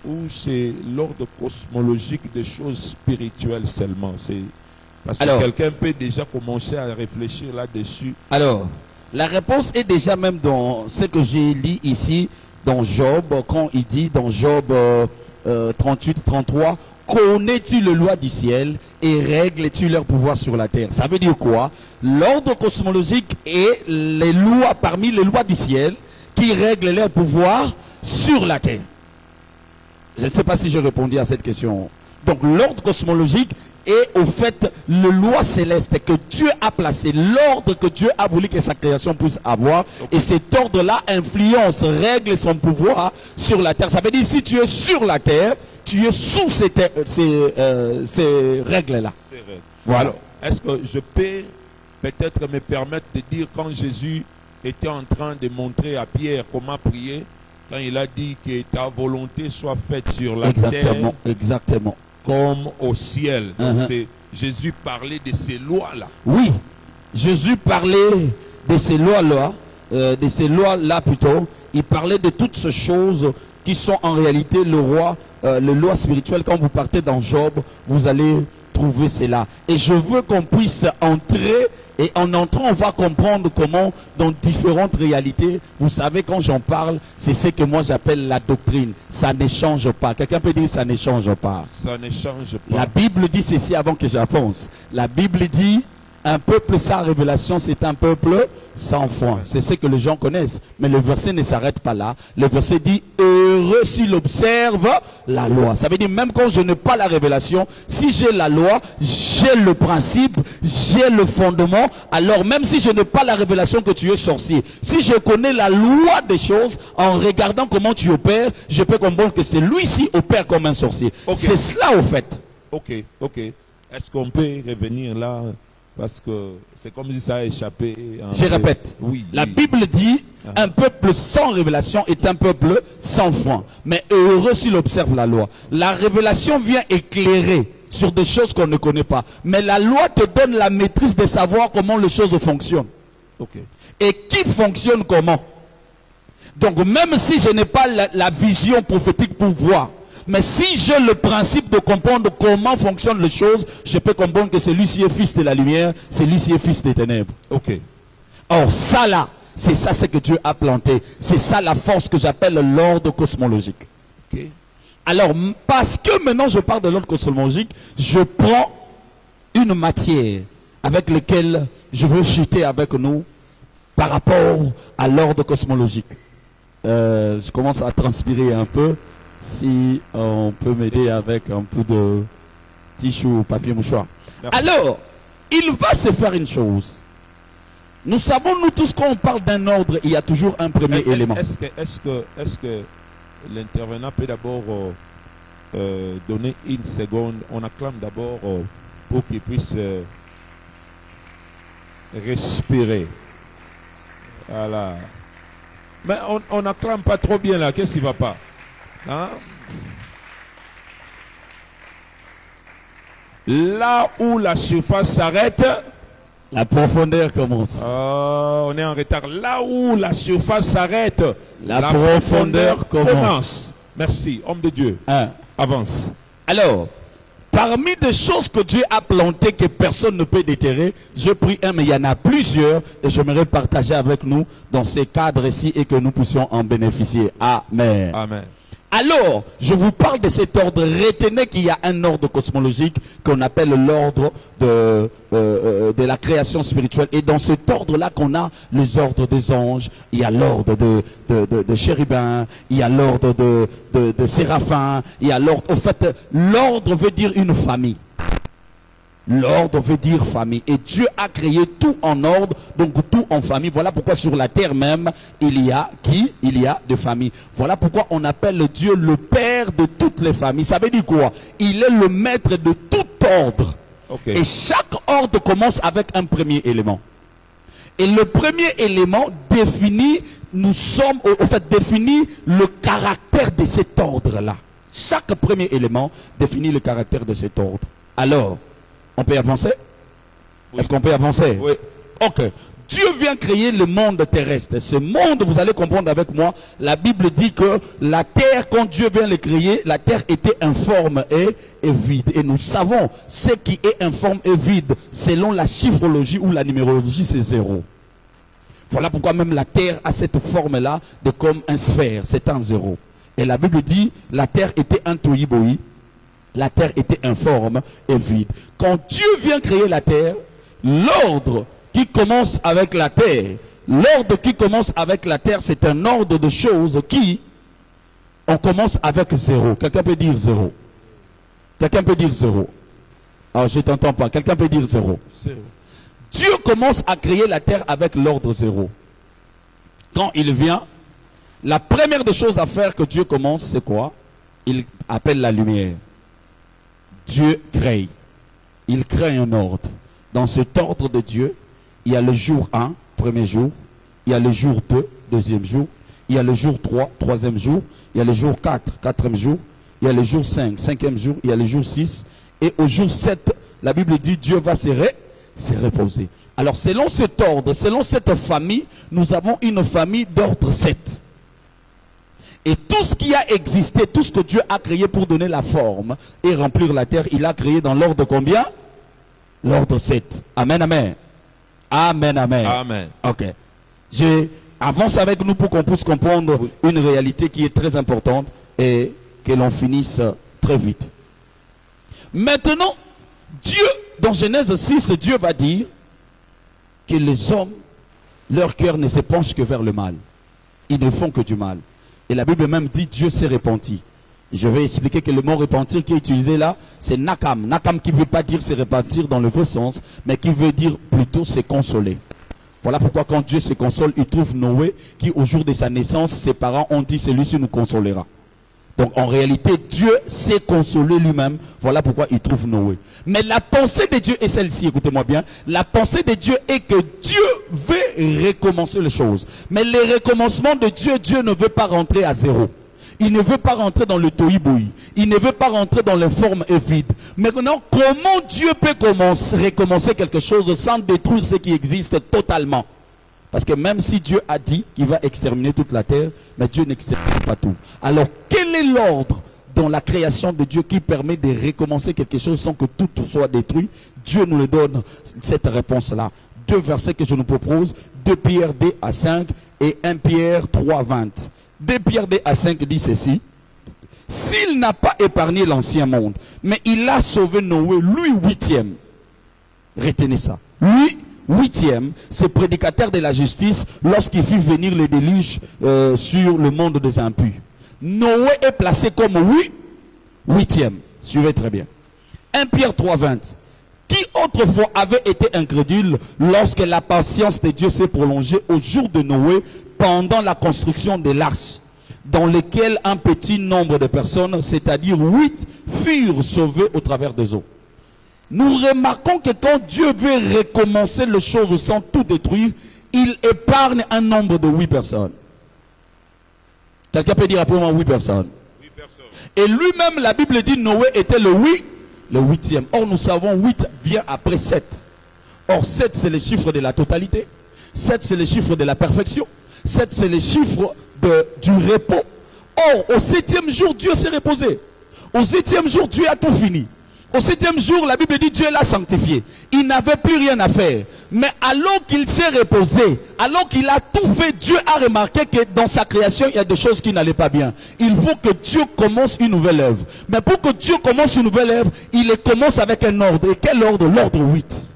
ou c'est l'ordre cosmologique des choses spirituelles seulement? Parce que quelqu'un peut déjà commencer à réfléchir là-dessus. Alors, la réponse est déjà même dans ce que j'ai lu ici, dans Job, quand il dit dans Job 38, 33, connais-tu les lois du ciel et règles-tu leur pouvoir sur la terre? Ça veut dire quoi? L'ordre cosmologique est les lois parmi les lois du ciel qui règlent leur pouvoir sur la terre. Je ne sais pas si j'ai répondu à cette question. Donc l'ordre cosmologique est au fait le loi céleste que Dieu a placé, l'ordre que Dieu a voulu que sa création puisse avoir. Et cet ordre-là influence, règle son pouvoir sur la terre. Ça veut dire si tu es sur la terre, tu es sous ces règles-là. Voilà. Alors, est-ce que je peux peut-être me permettre de dire quand Jésus était en train de montrer à Pierre comment prier, quand il a dit que ta volonté soit faite sur la terre exactement. comme au ciel. Donc Jésus parlait de ces lois-là. Oui, Jésus parlait de ces lois-là, plutôt. Il parlait de toutes ces choses qui sont en réalité les lois spirituelles. Quand vous partez dans Job, vous allez trouver cela. Et je veux qu'on puisse entrer, et en entrant, on va comprendre comment, dans différentes réalités, vous savez, quand j'en parle, c'est ce que moi j'appelle la doctrine. Ça ne change pas. Quelqu'un peut dire ça ne change pas. Ça ne change pas. La Bible dit ceci avant que j'avance. La Bible dit, un peuple sans révélation, c'est un peuple sans foi. C'est ce que les gens connaissent. Mais le verset ne s'arrête pas là. Le verset dit, heureux s'il observe la loi. Ça veut dire, même quand je n'ai pas la révélation, si j'ai la loi, j'ai le principe, j'ai le fondement. Alors même si je n'ai pas la révélation que tu es sorcier, si je connais la loi des choses, en regardant comment tu opères, je peux comprendre que celui-ci opère comme un sorcier. C'est cela au fait. Ok. Est-ce qu'on peut revenir là? Parce que c'est comme si ça a échappé. Je répète. Oui. La Bible dit, un peuple sans révélation est un peuple sans foi. Mais heureux s'il observe la loi. La révélation vient éclairer sur des choses qu'on ne connaît pas. Mais la loi te donne la maîtrise de savoir comment les choses fonctionnent. Et qui fonctionne comment. Donc même si je n'ai pas la vision prophétique pour voir, mais si j'ai le principe de comprendre comment fonctionnent les choses, je peux comprendre que celui-ci est fils de la lumière, celui-ci est fils des ténèbres. Or ça là, c'est ça ce que Dieu a planté. C'est ça la force que j'appelle l'ordre cosmologique. Alors, parce que maintenant je parle de l'ordre cosmologique, je prends une matière avec laquelle je veux chuter avec nous par rapport à l'ordre cosmologique. Je commence à transpirer un peu. Si on peut m'aider avec un peu de tissu ou papier mouchoir. Merci. Alors, il va se faire une chose. Nous savons, nous tous, quand on parle d'un ordre, il y a toujours un premier élément. Est-ce que l'intervenant peut d'abord donner une seconde? On acclame d'abord pour qu'il puisse respirer. Voilà. Mais on n'acclame pas trop bien là. Qu'est-ce qui ne va pas? Hein? Là où la surface s'arrête, la profondeur commence. On est en retard. Là où la surface s'arrête, la profondeur commence. Merci, homme de Dieu. Avance. Alors, parmi des choses que Dieu a plantées que personne ne peut déterrer, je prie mais il y en a plusieurs et j'aimerais partager avec nous dans ces cadres-ci et que nous puissions en bénéficier. Amen. Amen. Alors, je vous parle de cet ordre. Retenez qu'il y a un ordre cosmologique qu'on appelle l'ordre de la création spirituelle. Et dans cet ordre-là qu'on a les ordres des anges, il y a l'ordre de chérubins, il y a l'ordre de séraphins, il y a l'ordre... Au fait, l'ordre veut dire une famille. L'ordre veut dire famille. Et Dieu a créé tout en ordre, donc tout en famille. Voilà pourquoi sur la terre même, il y a qui? Il y a de familles. Voilà pourquoi on appelle Dieu le Père de toutes les familles. Ça veut dire quoi? Il est le maître de tout ordre. Et chaque ordre commence avec un premier élément. Et le premier élément définit, définit le caractère de cet ordre-là. Chaque premier élément définit le caractère de cet ordre. Alors, on peut avancer? Oui. Est-ce qu'on peut avancer? Oui. Ok. Dieu vient créer le monde terrestre. Ce monde, vous allez comprendre avec moi, la Bible dit que la terre, quand Dieu vient le créer, la terre était informe et vide. Et nous savons, ce qui est informe et vide, selon la chiffrologie ou la numérologie, c'est 0. Voilà pourquoi même la terre a cette forme-là de comme un sphère, c'est un 0. Et la Bible dit, la terre était un tohu-bohu. La terre était informe et vide. Quand Dieu vient créer la terre, l'ordre qui commence avec la terre, c'est un ordre de choses qui, on commence avec zéro. Quelqu'un peut dire zéro. Quelqu'un peut dire zéro. Alors je ne t'entends pas. Quelqu'un peut dire zéro. Dieu commence à créer la terre avec l'ordre zéro. Quand il vient, la première des choses à faire que Dieu commence, c'est quoi? Il appelle la lumière. Dieu crée. Il crée un ordre. Dans cet ordre de Dieu, il y a le jour 1, premier jour. Il y a le jour 2, deuxième jour. Il y a le jour 3, troisième jour. Il y a le jour 4, quatrième jour. Il y a le jour 5, cinquième jour. Il y a le jour 6. Et au jour 7, la Bible dit Dieu va se reposer. Alors selon cet ordre, selon cette famille, nous avons une famille d'ordre 7. Et tout ce qui a existé, tout ce que Dieu a créé pour donner la forme et remplir la terre, il a créé dans l'ordre combien? L'ordre 7. Amen, amen. Amen, amen. Amen. Ok. Avance avec nous pour qu'on puisse comprendre une réalité qui est très importante et que l'on finisse très vite. Maintenant, Dieu, dans Genèse 6, Dieu va dire que les hommes, leur cœur ne se penche que vers le mal. Ils ne font que du mal. Et la Bible même dit Dieu s'est repenti. Je vais expliquer que le mot repentir qui est utilisé là, c'est nakam. Nakam qui ne veut pas dire se repentir dans le vrai sens, mais qui veut dire plutôt se consoler. Voilà pourquoi quand Dieu se console, il trouve Noé qui au jour de sa naissance, ses parents ont dit celui-ci nous consolera. Donc en réalité, Dieu s'est consolé lui-même. Voilà pourquoi il trouve Noé. Mais la pensée de Dieu est celle-ci, écoutez-moi bien. La pensée de Dieu est que Dieu veut recommencer les choses. Mais le recommencement de Dieu, Dieu ne veut pas rentrer à zéro. Il ne veut pas rentrer dans le tohu-bohi. Il ne veut pas rentrer dans les formes et vides. Maintenant, comment Dieu peut recommencer quelque chose sans détruire ce qui existe totalement? Parce que même si Dieu a dit qu'il va exterminer toute la terre, mais Dieu n'extermine pas tout. Alors, quel est l'ordre dans la création de Dieu qui permet de recommencer quelque chose sans que tout soit détruit? Dieu nous le donne, cette réponse-là. Deux versets que je nous propose, 2 Pierre 2 à 5 et 1 Pierre 3, 20. 2 Pierre 2 à 5 dit ceci. S'il n'a pas épargné l'ancien monde, mais il a sauvé Noé, lui 8e. Retenez ça. Lui 8e, c'est prédicateur de la justice lorsqu'il fit venir le déluge sur le monde des impurs. Noé est placé comme 8e. Suivez très bien. 1 Pierre 3, 20. Qui autrefois avait été incrédule lorsque la patience de Dieu s'est prolongée au jour de Noé pendant la construction de l'arche, dans lequel un petit nombre de personnes, c'est-à-dire 8, furent sauvées au travers des eaux. Nous remarquons que quand Dieu veut recommencer les choses sans tout détruire, il épargne un nombre de 8 personnes. Quelqu'un peut dire après moi 8 personnes. 8 personnes. Et lui-même, la Bible dit Noé était le 8e. Or, nous savons 8 vient après 7. Or, 7, c'est le chiffre de la totalité. 7, c'est le chiffre de la perfection. 7, c'est le chiffre du repos. Or, au 7e jour, Dieu s'est reposé. Au 7e jour, Dieu a tout fini. Au 7e jour, la Bible dit Dieu l'a sanctifié. Il n'avait plus rien à faire. Mais alors qu'il s'est reposé, alors qu'il a tout fait, Dieu a remarqué que dans sa création, il y a des choses qui n'allaient pas bien. Il faut que Dieu commence une nouvelle œuvre. Mais pour que Dieu commence une nouvelle œuvre, il commence avec un ordre. Et quel ordre? L'ordre 8.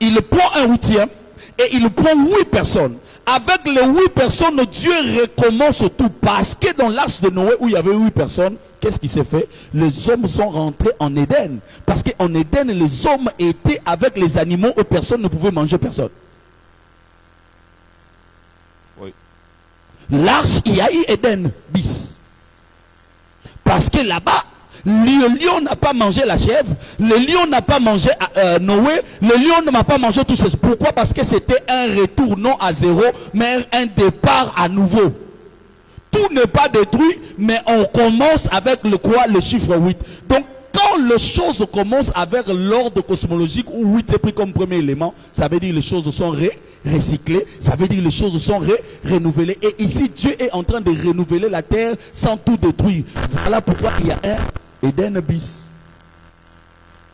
Il prend un 8e et il prend 8 personnes. Avec les 8 personnes, Dieu recommence tout. Parce que dans l'arche de Noé, où il y avait 8 personnes, qu'est-ce qui s'est fait? Les hommes sont rentrés en Éden. Parce qu'en Éden, les hommes étaient avec les animaux et personne ne pouvait manger personne. Oui. L'arche, il y a eu Éden bis. Parce que là-bas, le lion n'a pas mangé la chèvre, le lion n'a pas mangé Noé, le lion n'a pas mangé tout ça. Pourquoi? Parce que c'était un retour non à zéro, mais un départ à nouveau. Tout n'est pas détruit, mais on commence avec le quoi? Le chiffre 8. Donc, quand les choses commencent avec l'ordre cosmologique où 8 est pris comme premier élément, ça veut dire que les choses sont recyclées, ça veut dire que les choses sont renouvelées. Et ici, Dieu est en train de renouveler la terre sans tout détruire. Voilà pourquoi il y a un Éden bis.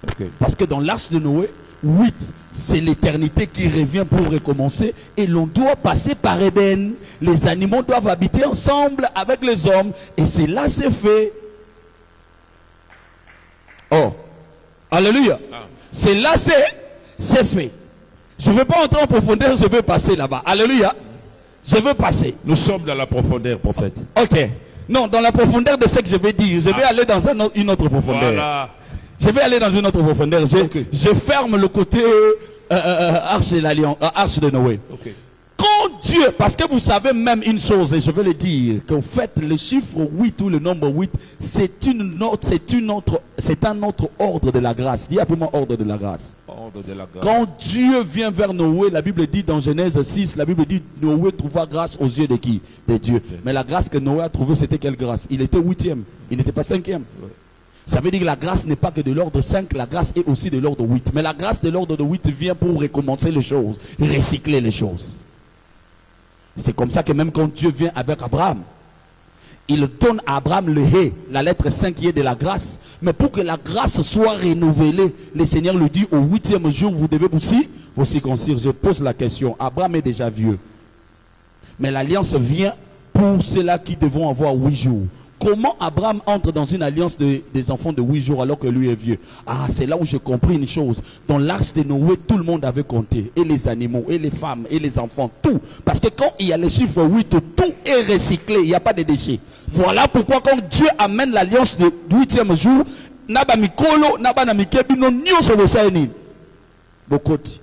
Okay. Parce que dans l'arche de Noé, 8, c'est l'éternité qui revient pour recommencer. Et l'on doit passer par Éden. Les animaux doivent habiter ensemble avec les hommes. Et c'est là c'est fait. Oh, alléluia. Ah. C'est là, c'est fait. Je ne veux pas entrer en profondeur, je veux passer là-bas. Alléluia. Je veux passer. Nous sommes dans la profondeur, prophète. Ok. Non, dans la profondeur de ce que je vais dire, je vais aller dans une autre profondeur. Voilà. Je vais aller dans une autre profondeur. Ok. Je ferme le côté arche de l'alliance, arche de Noé. Ok. Quand Dieu, parce que vous savez même une chose, et je vais le dire, qu'en fait, le chiffre 8 ou le nombre 8, c'est un autre ordre de la grâce. Dis après moi ordre de la grâce. Ordre de la grâce. Quand Dieu vient vers Noé, la Bible dit dans Genèse 6, la Bible dit Noé trouva grâce aux yeux de qui? De Dieu. Mais la grâce que Noé a trouvée, c'était quelle grâce? Il était 8e, il n'était pas 5e. Ça veut dire que la grâce n'est pas que de l'ordre 5, la grâce est aussi de l'ordre 8. Mais la grâce de l'ordre de 8 vient pour recommencer les choses, recycler les choses. C'est comme ça que même quand Dieu vient avec Abraham, il donne à Abraham le hé, la lettre 5 qui est de la grâce. Mais pour que la grâce soit renouvelée, le Seigneur lui dit au 8e jour, vous devez vous circoncire. Je pose la question, Abraham est déjà vieux. Mais l'alliance vient pour ceux-là qui devront avoir 8 jours. Comment Abraham entre dans une alliance des enfants de 8 jours alors que lui est vieux? Ah, c'est là où j'ai compris une chose. Dans l'arche de Noé, tout le monde avait compté. Et les animaux, et les femmes, et les enfants, tout. Parce que quand il y a le chiffre 8, tout est recyclé. Il n'y a pas de déchets. Voilà pourquoi quand Dieu amène l'alliance du 8e jour, Naba Mikolo, Naba Namikebi, non nyo solo saini. Bokoti.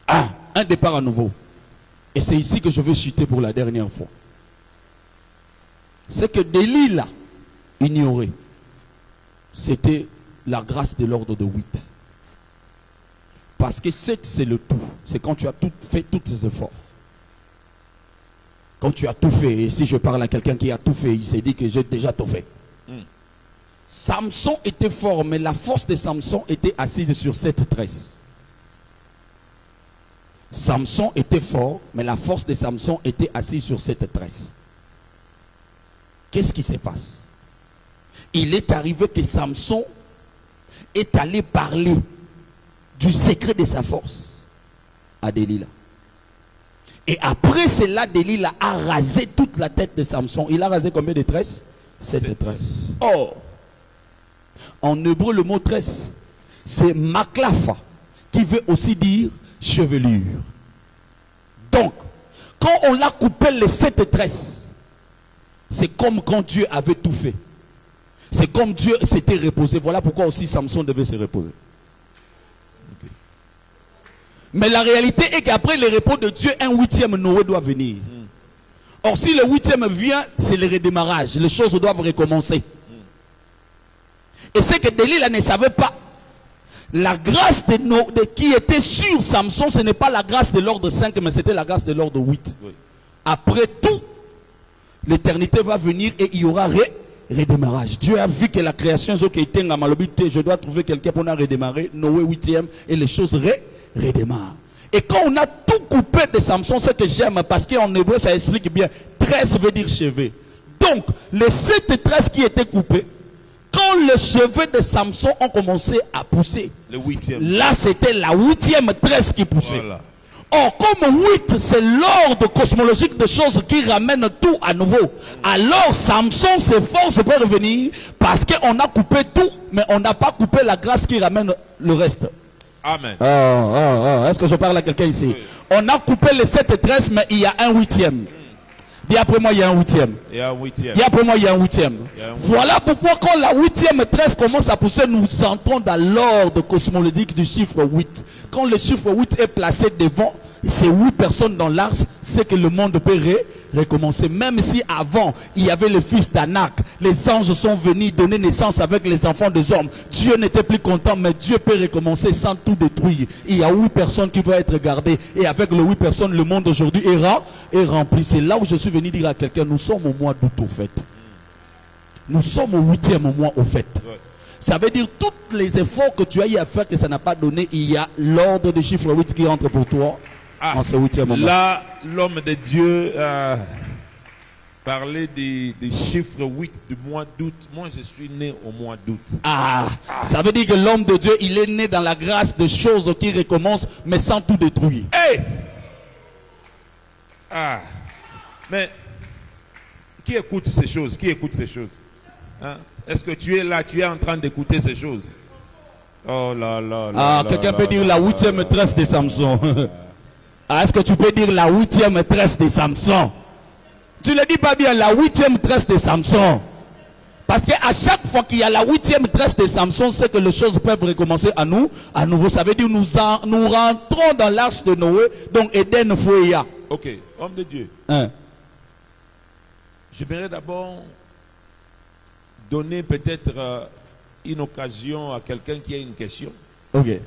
Ah, un départ à nouveau. Et c'est ici que je vais chuter pour la dernière fois. C'est que Delilah ignorait, c'était la grâce de l'ordre de 8. Parce que 7, c'est le tout. C'est quand tu as fait tous tes efforts. Quand tu as tout fait, et si je parle à quelqu'un qui a tout fait, il s'est dit que j'ai déjà tout fait. Samson était fort, mais la force de Samson était assise sur 7 tresses. Samson était fort, mais la force de Samson était assise sur 7 tresses. Qu'est-ce qui se passe? Il est arrivé que Samson est allé parler du secret de sa force à Delilah. Et après cela, Delilah a rasé toute la tête de Samson. Il a rasé combien de tresses? 7 tresses. Or, en hébreu, le mot tresse, c'est maklafa, qui veut aussi dire chevelure. Donc, quand on l'a coupé les 7 tresses, c'est comme quand Dieu avait tout fait. C'est comme Dieu s'était reposé. Voilà pourquoi aussi Samson devait se reposer. Okay. Mais la réalité est qu'après le repos de Dieu, un 8e Noé doit venir. Or, si le 8e vient, c'est le redémarrage. Les choses doivent recommencer. Et c'est que Delilah ne savait pas. La grâce qui était sur Samson, ce n'est pas la grâce de l'ordre 5, mais c'était la grâce de l'ordre 8. Oui. Après tout, l'éternité va venir et il y aura redémarrage. Dieu a vu que la création, je dois trouver quelqu'un pour redémarrer. Noé 8e et les choses redémarrent. Et quand on a tout coupé de Samson, ce que j'aime, parce qu'en hébreu ça explique bien, tresse veut dire cheveux. Donc, les 7 tresses qui étaient coupées, quand les cheveux de Samson ont commencé à pousser, le 8e. Là c'était la 8e tresse qui poussait. Voilà. Or, comme 8, c'est l'ordre cosmologique de choses qui ramène tout à nouveau. Alors, Samson s'efforce pour revenir parce qu'on a coupé tout, mais on n'a pas coupé la grâce qui ramène le reste. Amen. Est-ce que je parle à quelqu'un ici? Oui. On a coupé les 7 tresses, mais il y a un 8e. Dis après moi, il y a un 8e. Il y a un 8e. Dis après moi, il y a un 8e. Voilà pourquoi quand la 8e tresse commence à pousser, nous entrons dans l'ordre cosmologique du chiffre 8. Quand le chiffre 8 est placé devant ces 8 personnes dans l'arche, c'est que le monde peut recommencer. Même si avant, il y avait le fils d'Anak, les anges sont venus donner naissance avec les enfants des hommes. Dieu n'était plus content, mais Dieu peut recommencer sans tout détruire. Il y a 8 personnes qui vont être gardées. Et avec les 8 personnes, le monde aujourd'hui est rempli. C'est là où je suis venu dire à quelqu'un, nous sommes au mois d'août au fait. Nous sommes au 8e mois au fait. Ouais. Ça veut dire tous les efforts que tu as eu à faire que ça n'a pas donné, il y a l'ordre de chiffre 8 qui entre pour toi. En ce 8e moment. Là, l'homme de Dieu parlait des chiffres 8 du mois d'août. Moi, je suis né au mois d'août. Ça veut dire que l'homme de Dieu, il est né dans la grâce de choses qui recommencent, mais sans tout détruire. Hey! Mais qui écoute ces choses? Qui écoute ces choses? Hein? Est-ce que tu es là, tu es en train d'écouter ces choses? Oh là là là. Ah, là quelqu'un là peut dire là la là 8e là tresse de là Samson. là. Ah, est-ce que tu peux dire la 8e tresse de Samson? Tu ne dis pas bien la 8e tresse de Samson. Parce qu'à chaque fois qu'il y a la 8e tresse de Samson, c'est que les choses peuvent recommencer à nous, à nouveau. Ça veut dire nous rentrons dans l'arche de Noé, donc Éden Fouya. Ok, homme de Dieu. Hein? J'aimerais d'abord donner peut-être une occasion à quelqu'un qui a une question. Ok.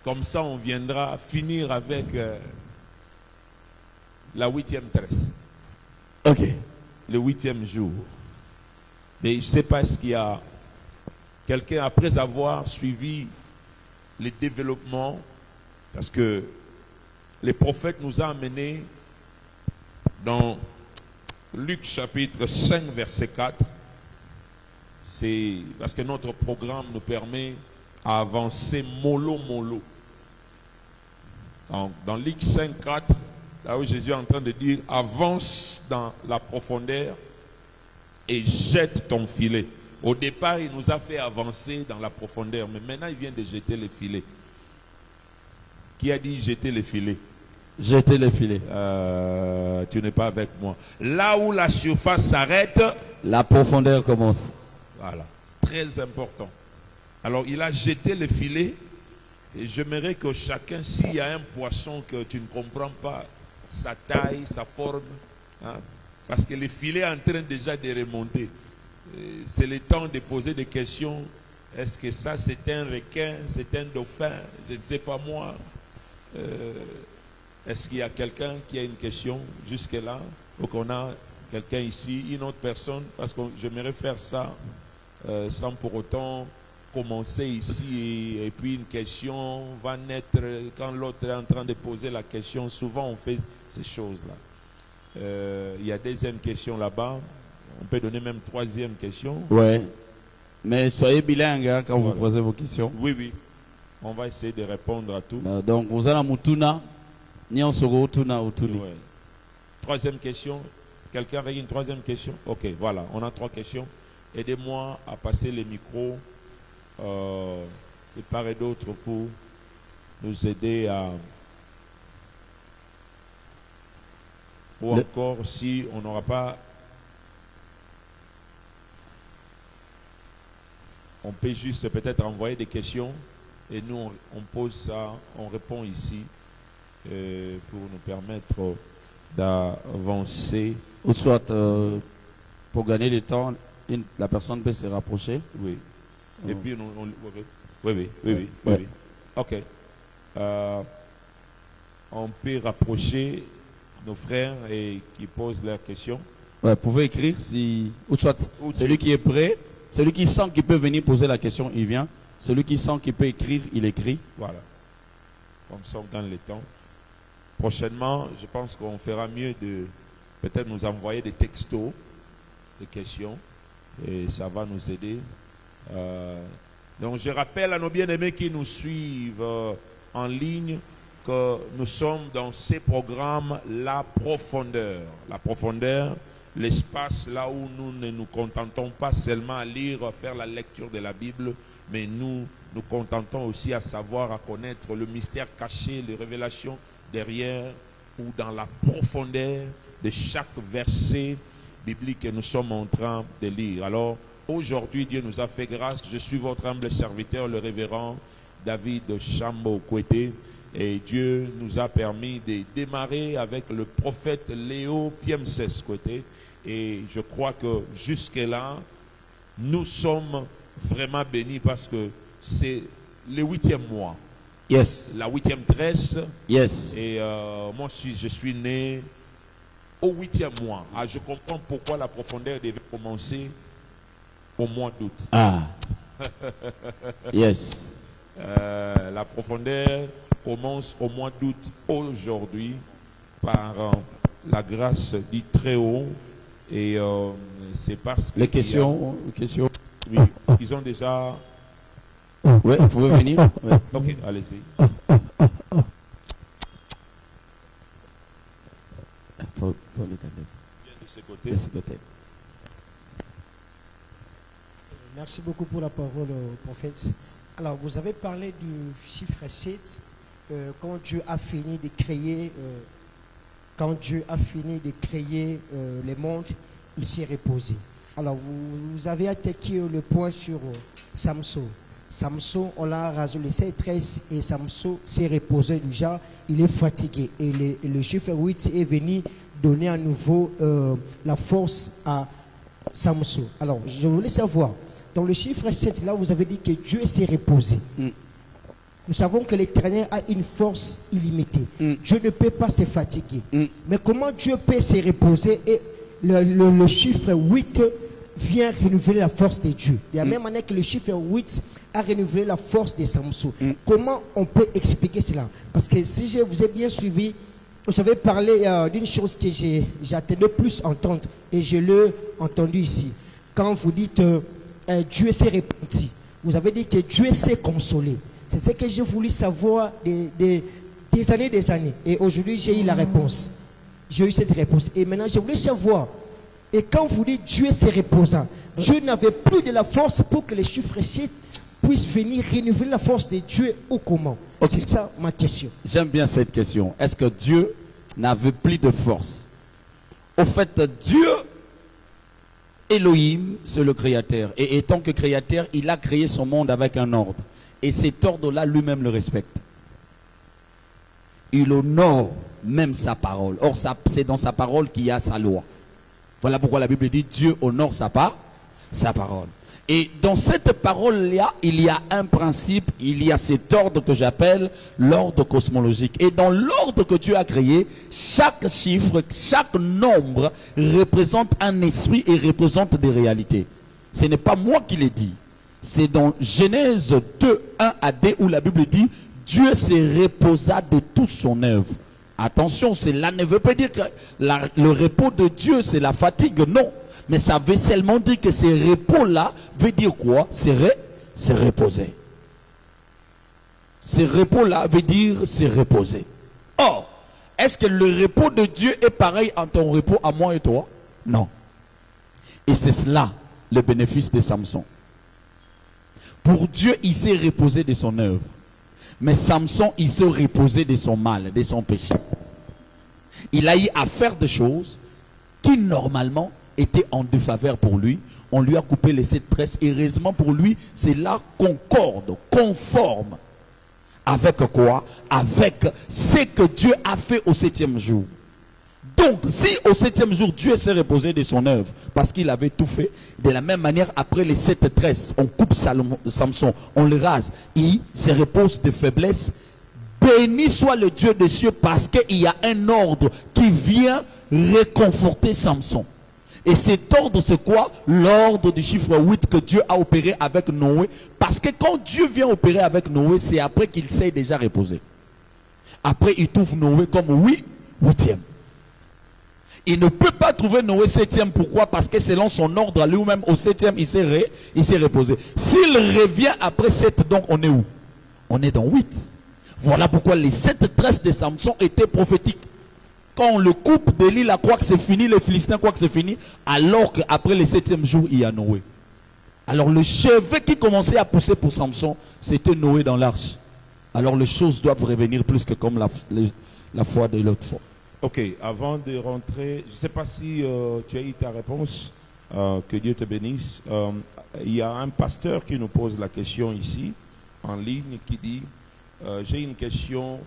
Comme ça, on viendra finir avec la 8e tresse, Ok. le 8e jour. Mais je ne sais pas ce qu'il y a quelqu'un, après avoir suivi les développements, parce que les prophètes nous ont amenés dans Luc chapitre 5, verset 4. C'est parce que notre programme nous permet à avancer mollo. Dans Luc 5, 4, là où Jésus est en train de dire, avance dans la profondeur et jette ton filet. Au départ, il nous a fait avancer dans la profondeur, mais maintenant, il vient de jeter le filet. Qui a dit jeter le filet? Jeter les filets. Tu n'es pas avec moi. Là où la surface s'arrête, La profondeur commence. voilà, c'est très important. Alors, il a jeté le filet. Et j'aimerais que chacun, s'il y a un poisson que tu ne comprends pas, sa taille, sa forme, hein, parce que le filet est en train déjà de remonter. C'est le temps de poser des questions. Est-ce que ça, c'est un requin, c'est un dauphin? Je ne sais pas moi. Est-ce qu'il y a quelqu'un qui a une question jusque-là? Donc on a quelqu'un ici, une autre personne, parce que j'aimerais faire ça sans pour autant commencer ici et puis une question va naître quand l'autre est en train de poser la question. Souvent on fait ces choses-là. Il y a deuxième question là-bas. On peut donner même troisième question. Ouais. Mais soyez bilingue hein, quand vous Voilà. posez vos questions. Oui, oui. On va essayer de répondre à tout. Donc, vous allez à Mutuna, Nyonsoro, Tuna, Utuni. Ouais. Troisième question. Quelqu'un avec une troisième question? Ok, voilà. On a trois questions. Aidez-moi à passer les micros de part et d'autre pour nous aider à... Ou encore, si on n'aura pas... On peut juste peut-être envoyer des questions et nous, on pose ça, on répond ici pour nous permettre d'avancer. Ou soit, pour gagner du temps, la personne peut se rapprocher. Oui. Et puis, oui. Ouais. OK. On peut rapprocher nos frères et qui posent leurs questions. Ouais, vous pouvez écrire si. Ou soit, celui qui est prêt, celui qui sent qu'il peut venir poser la question, il vient. Celui qui sent qu'il peut écrire, il écrit. Voilà. Comme ça, on gagne le temps. Prochainement, je pense qu'on fera mieux de peut-être nous envoyer des textos, des questions, et ça va nous aider. Donc, je rappelle à nos bien-aimés qui nous suivent en ligne que nous sommes dans ces programmes La Profondeur. La Profondeur, l'espace là où nous ne nous contentons pas seulement à lire, à faire la lecture de la Bible, mais nous nous contentons aussi à savoir, à connaître le mystère caché, les révélations derrière ou dans la profondeur de chaque verset biblique que nous sommes en train de lire. Alors, aujourd'hui, Dieu nous a fait grâce. Je suis votre humble serviteur, le révérend David Chambo Kouete. Et Dieu nous a permis de démarrer avec le prophète Léo Piemses Kouete. Et je crois que jusque-là, nous sommes vraiment bénis parce que c'est le 8e mois. Yes. La 8e tresse. Yes. Et moi, je suis né au 8e mois. Ah, je comprends pourquoi la profondeur devait commencer au mois d'août. Ah. Yes. La profondeur commence au mois d'août aujourd'hui par la grâce du Très-Haut. Et c'est parce que... Les questions. Oui, ils ont déjà... Oui, vous pouvez venir. Ouais. Ok, allez-y. Faut les calmer. Viens de ce côté. De ce côté. Merci beaucoup pour la parole, prophète. Alors, vous avez parlé du chiffre 7, quand Dieu a fini de créer, les mondes, il s'est reposé. Alors, vous avez attaqué le point sur Samson. Samson, on l'a rasé le 7-13 et Samson s'est reposé déjà, il est fatigué. Et le chiffre 8 est venu donner à nouveau la force à Samson. Alors, je voulais savoir, dans le chiffre 7, là, vous avez dit que Dieu s'est reposé. Nous savons que l'Éternel a une force illimitée. Dieu ne peut pas se fatiguer. Mais comment Dieu peut se reposer et le chiffre 8 vient renouveler la force de Dieu. De la même manière que le chiffre 8 a renouvelé la force de Samson. Comment on peut expliquer cela? Parce que si je vous ai bien suivi, vous avez parlé d'une chose que j'attendais plus entendre et je l'ai entendu ici. Quand vous dites Dieu s'est repenti, vous avez dit que Dieu s'est consolé. C'est ce que j'ai voulu savoir des années. Et aujourd'hui, j'ai eu la réponse. J'ai eu cette réponse. Et maintenant, je voulais savoir. Et quand vous dites Dieu s'est reposant, Dieu n'avait plus de la force pour que les chiffres 7 puissent venir renouveler la force de Dieu ou comment? Okay. C'est ça ma question. J'aime bien cette question. Est-ce que Dieu n'avait plus de force? Au fait, Dieu, Elohim, c'est le créateur. Et étant que créateur, il a créé son monde avec un ordre. Et cet ordre-là, lui-même le respecte. Il honore même sa parole. Or, c'est dans sa parole qu'il y a sa loi. Voilà pourquoi la Bible dit Dieu honore sa parole. Et dans cette parole-là, il y a un principe, il y a cet ordre que j'appelle l'ordre cosmologique. Et dans l'ordre que Dieu a créé, chaque chiffre, chaque nombre représente un esprit et représente des réalités. Ce n'est pas moi qui l'ai dit. C'est dans Genèse 2, 1 à 2 où la Bible dit Dieu se reposa de toute son œuvre. Attention, cela ne veut pas dire que le repos de Dieu c'est la fatigue, non. Mais ça veut seulement dire que ce repos-là veut dire quoi? C'est reposer. Ce repos-là veut dire se reposer. Or, est-ce que le repos de Dieu est pareil en ton repos à moi et toi? Non. Et c'est cela le bénéfice de Samson. Pour Dieu, il s'est reposé de son œuvre. Mais Samson, il s'est reposé de son mal, de son péché. Il a eu à faire des choses qui normalement étaient en défaveur pour lui. On lui a coupé les 7 tresses. Heureusement pour lui, cela concorde, conforme. Avec quoi? Avec ce que Dieu a fait au 7e jour. Donc, si au 7e jour, Dieu s'est reposé de son œuvre, parce qu'il avait tout fait, de la même manière, après les 7 tresses, on coupe Samson, on le rase, il se repose de faiblesse. Béni soit le Dieu des cieux, parce qu'il y a un ordre qui vient réconforter Samson. Et cet ordre, c'est quoi? L'ordre du chiffre 8 que Dieu a opéré avec Noé. Parce que quand Dieu vient opérer avec Noé, c'est après qu'il s'est déjà reposé. Après, il trouve Noé comme 8e. Il ne peut pas trouver Noé 7e. Pourquoi? Parce que selon son ordre à lui-même, au 7e, il s'est reposé. S'il revient après 7, donc on est où? On est dans 8. Voilà pourquoi les 7 tresses de Samson étaient prophétiques. Quand on le coupe de l'île, à croire que c'est fini, les Philistins croient que c'est fini, alors qu'après le 7e jour, il y a Noé. Alors le cheveu qui commençait à pousser pour Samson, c'était Noé dans l'arche. Alors les choses doivent revenir plus que comme la fois de l'autre fois. Ok, avant de rentrer, je ne sais pas si tu as eu ta réponse, que Dieu te bénisse. Il y a un pasteur qui nous pose la question ici, en ligne, qui dit, j'ai une question,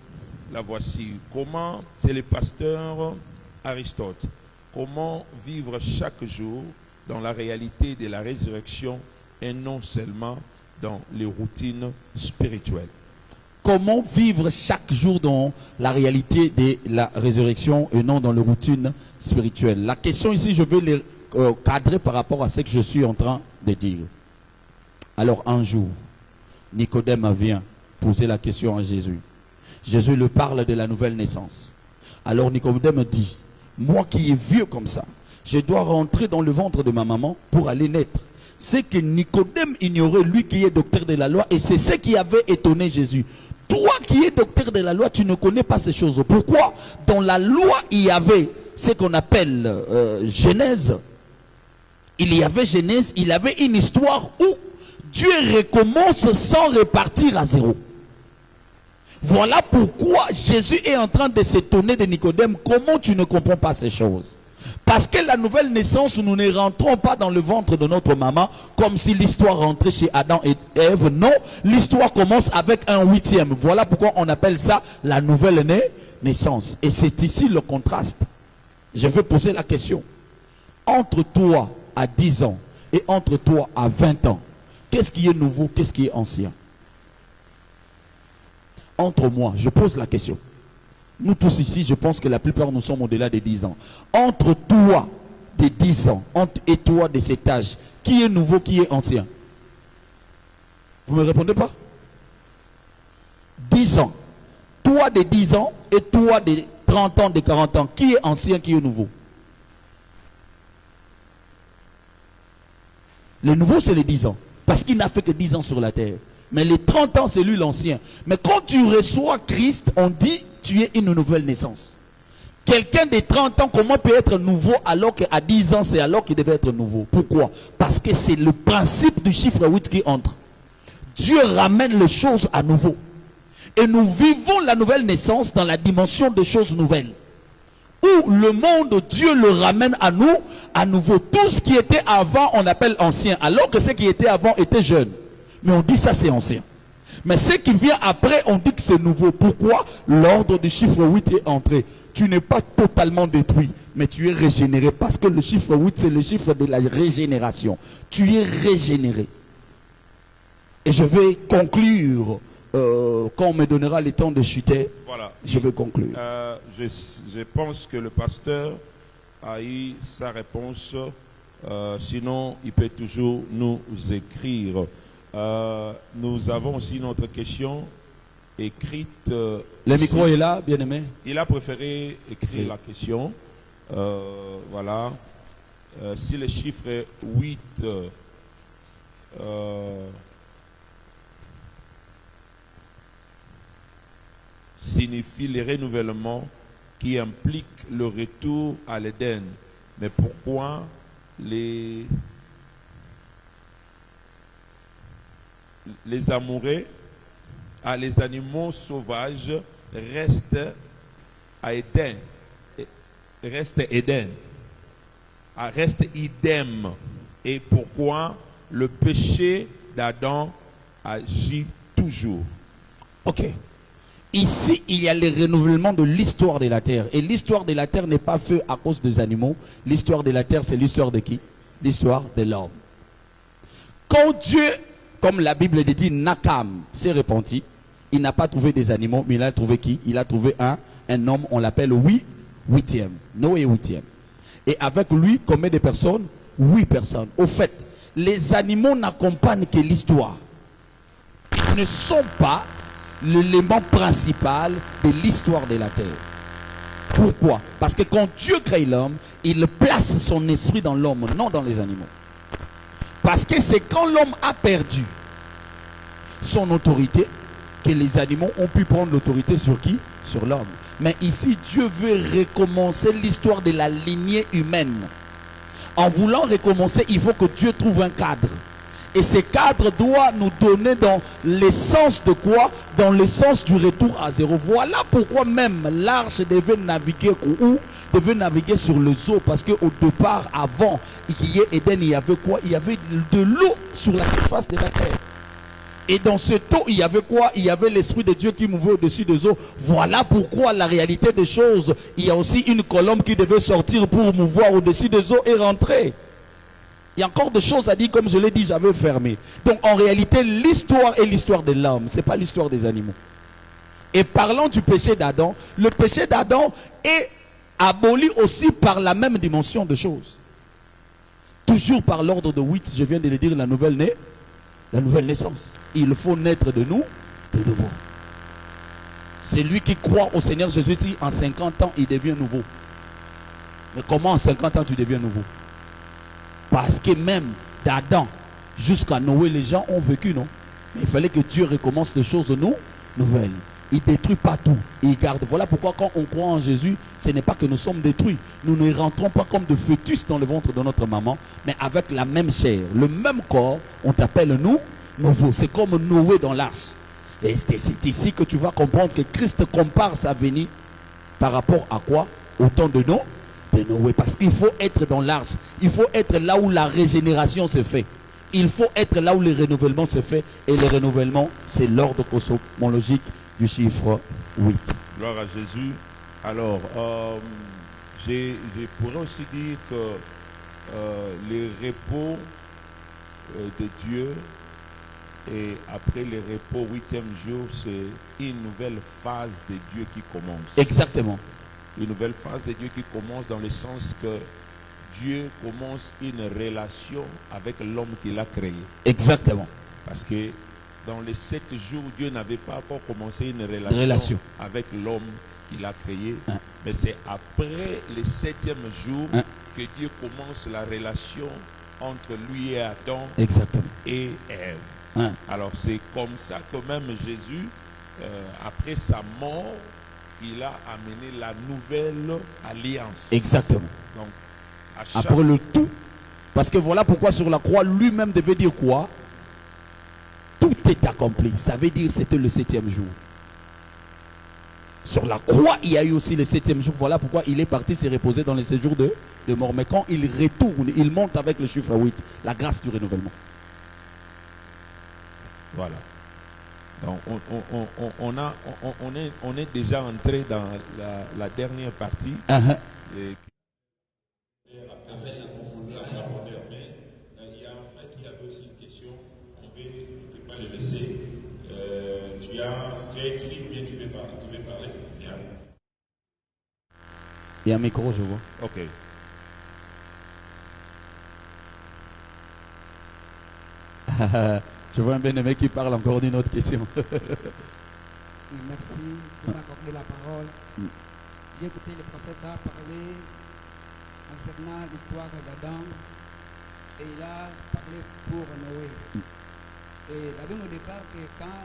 la voici. Comment, c'est le pasteur Aristote, comment vivre chaque jour dans la réalité de la résurrection et non seulement dans les routines spirituelles? Comment vivre chaque jour dans la réalité de la résurrection et non dans les routines spirituelles? La question ici, je vais les cadrer par rapport à ce que je suis en train de dire. Alors un jour, Nicodème vient poser la question à Jésus. Jésus lui parle de la nouvelle naissance. Alors Nicodème dit, moi qui est vieux comme ça, je dois rentrer dans le ventre de ma maman pour aller naître. C'est que Nicodème ignorait, lui qui est docteur de la loi, et c'est ce qui avait étonné Jésus. Toi qui es docteur de la loi, tu ne connais pas ces choses. Pourquoi? Dans la loi, il y avait ce qu'on appelle Genèse. il y avait Genèse, il y avait une histoire où Dieu recommence sans repartir à zéro. Voilà pourquoi Jésus est en train de s'étonner de Nicodème. Comment tu ne comprends pas ces choses? Parce que la nouvelle naissance, nous ne rentrons pas dans le ventre de notre maman comme si l'histoire rentrait chez Adam et Ève. Non, l'histoire commence avec un huitième. Voilà pourquoi on appelle ça la nouvelle naissance. Et c'est ici le contraste. Je vais poser la question. Entre toi à 10 ans et entre toi à 20 ans, qu'est-ce qui est nouveau, qu'est-ce qui est ancien? Entre moi, je pose la question. Nous tous ici, je pense que la plupart nous sommes au-delà des 10 ans. Entre toi de 10 ans et toi de cet âge, qui est nouveau, qui est ancien? Vous ne me répondez pas? 10 ans. Toi de 10 ans et toi de 30 ans, de 40 ans, qui est ancien, qui est nouveau? Le nouveau, c'est les 10 ans. Parce qu'il n'a fait que 10 ans sur la terre. Mais les 30 ans, c'est lui l'ancien. Mais quand tu reçois Christ, on dit tu es une nouvelle naissance. Quelqu'un de 30 ans, comment peut être nouveau alors qu'à 10 ans, c'est alors qu'il devait être nouveau? Pourquoi? Parce que c'est le principe du chiffre 8 qui entre. Dieu ramène les choses à nouveau. Et nous vivons la nouvelle naissance dans la dimension des choses nouvelles. Où le monde, Dieu le ramène à nous, à nouveau. Tout ce qui était avant, on appelle ancien. Alors que ce qui était avant était jeune. Mais on dit ça c'est ancien. Mais ce qui vient après, on dit que c'est nouveau. Pourquoi? L'ordre du chiffre 8 est entré. Tu n'es pas totalement détruit, mais tu es régénéré. Parce que le chiffre 8, c'est le chiffre de la régénération. Tu es régénéré. Et je vais conclure, quand on me donnera le temps de chuter, Voilà. je vais conclure. Je pense que le pasteur a eu sa réponse. Sinon, il peut toujours nous écrire. Nous avons aussi notre question écrite. Le micro est là, bien aimé. Il a préféré écrire la question. Voilà. Si le chiffre 8 signifie le renouvellement qui implique le retour à l'Éden, mais pourquoi les amoureux, les animaux sauvages restent à Éden, restent Éden, restent idem. Et pourquoi le péché d'Adam agit toujours? Ok. Ici, il y a le renouvellement de l'histoire de la terre. Et l'histoire de la terre n'est pas faite à cause des animaux. L'histoire de la terre, c'est l'histoire de qui? L'histoire de l'homme. Quand Dieu, comme la Bible le dit, Nakam s'est repenti, il n'a pas trouvé des animaux, mais il a trouvé qui? Il a trouvé un homme, on l'appelle huitième. Noé huitième. Et avec lui, combien de personnes? 8 personnes. Au fait, les animaux n'accompagnent que l'histoire. Ils ne sont pas l'élément principal de l'histoire de la terre. Pourquoi? Parce que quand Dieu crée l'homme, il place son esprit dans l'homme, non dans les animaux. Parce que c'est quand l'homme a perdu son autorité que les animaux ont pu prendre l'autorité sur qui? Sur l'homme. Mais ici, Dieu veut recommencer l'histoire de la lignée humaine. En voulant recommencer, il faut que Dieu trouve un cadre. Et ce cadre doit nous donner dans l'essence de quoi? Dans l'essence du retour à zéro. Voilà pourquoi même l'arche devait naviguer où? Devait naviguer sur le zoo. Parce qu'au départ, avant qu'il y ait Éden, il y avait quoi? Il y avait de l'eau sur la surface de la terre. Et dans cette eau, il y avait quoi? Il y avait l'Esprit de Dieu qui mouvait au-dessus des eaux. Voilà pourquoi la réalité des choses, il y a aussi une colombe qui devait sortir pour mouvoir au-dessus des eaux et rentrer. Il y a encore des choses à dire, comme je l'ai dit, j'avais fermé. Donc en réalité, l'histoire est l'histoire de l'homme, ce n'est pas l'histoire des animaux. Et parlant du péché d'Adam, le péché d'Adam est aboli aussi par la même dimension de choses. Toujours par l'ordre de 8, je viens de le dire, la nouvelle naissance. Il faut naître de nous, de nouveau. C'est lui qui croit au Seigneur Jésus-Christ, en 50 ans, il devient nouveau. Mais comment en 50 ans tu deviens nouveau? Parce que même d'Adam jusqu'à Noé, les gens ont vécu, non? Mais il fallait que Dieu recommence des choses nouvelles. il ne détruit pas tout. Il garde. Voilà pourquoi quand on croit en Jésus, ce n'est pas que nous sommes détruits. Nous ne rentrons pas comme de fœtus dans le ventre de notre maman, mais avec la même chair, le même corps. On t'appelle nous nouveau. C'est comme Noé dans l'arche. Et c'est ici que tu vas comprendre que Christ compare sa venue par rapport à quoi? Au temps de Noé. Parce qu'il faut être dans l'arche. Il faut être là où la régénération se fait. Il faut être là où le renouvellement se fait. Et le renouvellement, c'est l'ordre cosmologique du chiffre 8. Gloire à Jésus. Alors, je pourrais aussi dire que les repos de Dieu et après le repos, 8e jour, c'est une nouvelle phase de Dieu qui commence. Exactement. Une nouvelle phase de Dieu qui commence dans le sens que Dieu commence une relation avec l'homme qu'il a créé. Exactement. Parce que dans les 7 jours, Dieu n'avait pas encore commencé une relation. Avec l'homme qu'il a créé. Mais c'est après le 7e jour que Dieu commence la relation entre lui et Adam. Exactement. Et Ève. Alors c'est comme ça que même Jésus, après sa mort, il a amené la nouvelle alliance. Exactement. Donc, après le tout. Parce que voilà pourquoi sur la croix, lui-même devait dire quoi? Tout est accompli. Ça veut dire c'était le 7e jour. Sur la croix, il y a eu aussi le 7e jour. Voilà pourquoi il est parti se reposer dans les séjours de mort. Mais quand il retourne, il monte avec le chiffre 8, la grâce du renouvellement. Voilà. Donc on est déjà entré dans la dernière partie. Et appelle la profondeur. Mais il y a un frère qui avait aussi une question. Je ne vais pas le laisser. Tu as écrit, bien tu veux parler. Viens. Il y a un micro, je vois. Ok. Je vois un bien-aimé qui parle encore d'une autre question. Oui, merci de m'accorder la parole. J'ai écouté le prophète parler concernant l'histoire d'Adam et il a parlé pour Noé. Et la Bible nous déclare que quand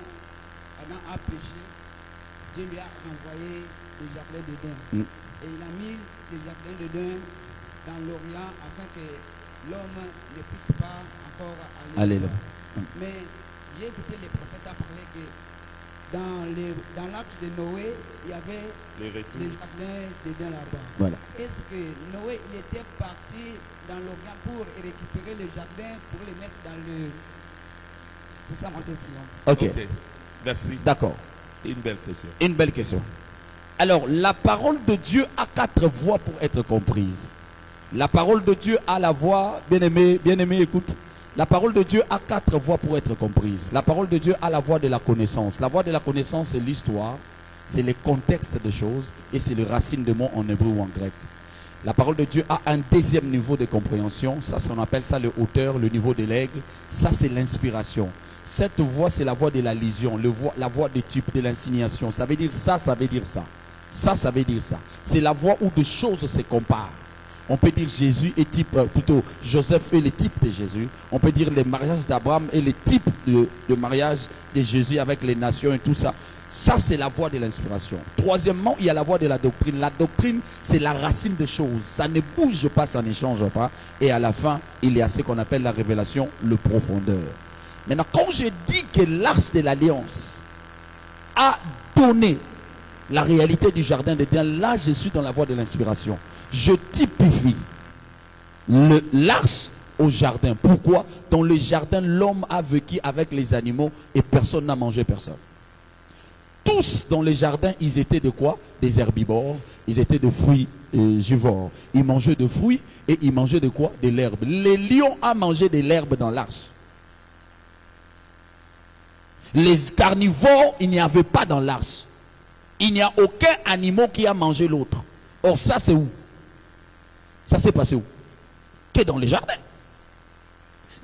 Adam a péché, Dieu lui a envoyé le jardin d'Éden. Et il a mis le jardin d'Éden dans l'Orient afin que l'homme ne puisse pas encore aller là. Mais j'ai écouté les prophètes parler que dans l'arche de Noé, il y avait le jardin d'Éden là-bas. Voilà. Est-ce que Noé il était parti dans l'Orient pour récupérer le jardin, pour le mettre dans le... C'est ça ma question. Ok. Merci. D'accord. Une belle question. Une belle question. Alors, la parole de Dieu a 4 voix pour être comprise. La parole de Dieu a la voix, bien-aimé, écoute. La parole de Dieu a 4 voix pour être comprise. La parole de Dieu a la voix de la connaissance. La voix de la connaissance, c'est l'histoire, c'est le contexte des choses et c'est le racine de mots en hébreu ou en grec. La parole de Dieu a un deuxième niveau de compréhension. Ça, on appelle ça le hauteur, le niveau de l'aigle. Ça, c'est l'inspiration. Cette voix, c'est la voix de la lision, la voix des types, de l'insignation. Ça veut dire ça, ça veut dire ça. Ça veut dire ça. C'est la voix où des choses se comparent. On peut dire Jésus est type, plutôt Joseph est le type de Jésus. On peut dire le mariage d'Abraham est le type de mariage de Jésus avec les nations et tout ça. Ça, c'est la voie de l'inspiration. Troisièmement, il y a la voie de la doctrine. La doctrine, c'est la racine des choses. Ça ne bouge pas, ça ne change pas. Et à la fin, il y a ce qu'on appelle la révélation, le profondeur. Maintenant, quand je dis que l'arche de l'alliance a donné la réalité du jardin d'Éden, là, je suis dans la voie de l'inspiration. Je typifie l'arche au jardin. Pourquoi? Dans le jardin, l'homme a vécu avec les animaux et personne n'a mangé personne. Tous dans les jardins, ils étaient de quoi? Des herbivores, ils étaient de fruits juvores. Ils mangeaient de fruits et ils mangeaient de quoi? De l'herbe. Les lions ont mangé de l'herbe dans l'arche. Les carnivores, il n'y avait pas dans l'arche. Il n'y a aucun animal qui a mangé l'autre. Or, ça, c'est où? Ça s'est passé où? Que dans les jardins.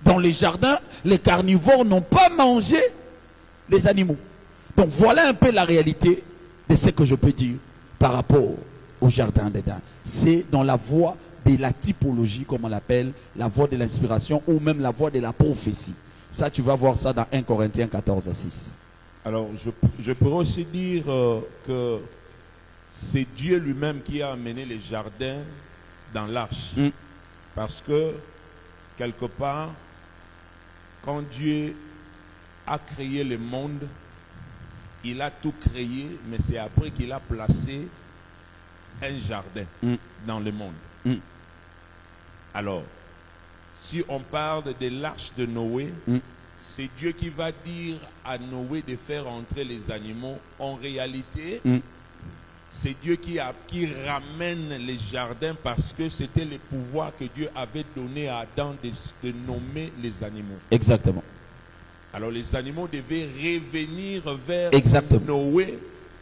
Dans les jardins, les carnivores n'ont pas mangé les animaux. Donc, voilà un peu la réalité de ce que je peux dire par rapport au jardin d'Éden. C'est dans la voie de la typologie, comme on l'appelle, la voie de l'inspiration ou même la voie de la prophétie. Ça, tu vas voir ça dans 1 Corinthiens 14 à 6. Alors, je pourrais aussi dire que c'est Dieu lui-même qui a amené les jardins dans l'arche. Parce que, quelque part, quand Dieu a créé le monde, il a tout créé, mais c'est après qu'il a placé un jardin dans le monde. Alors, si on parle de l'arche de Noé, c'est Dieu qui va dire à Noé de faire entrer les animaux. En réalité, c'est Dieu qui ramène les jardins parce que c'était le pouvoir que Dieu avait donné à Adam de nommer les animaux. Exactement. Alors les animaux devaient revenir vers Noé.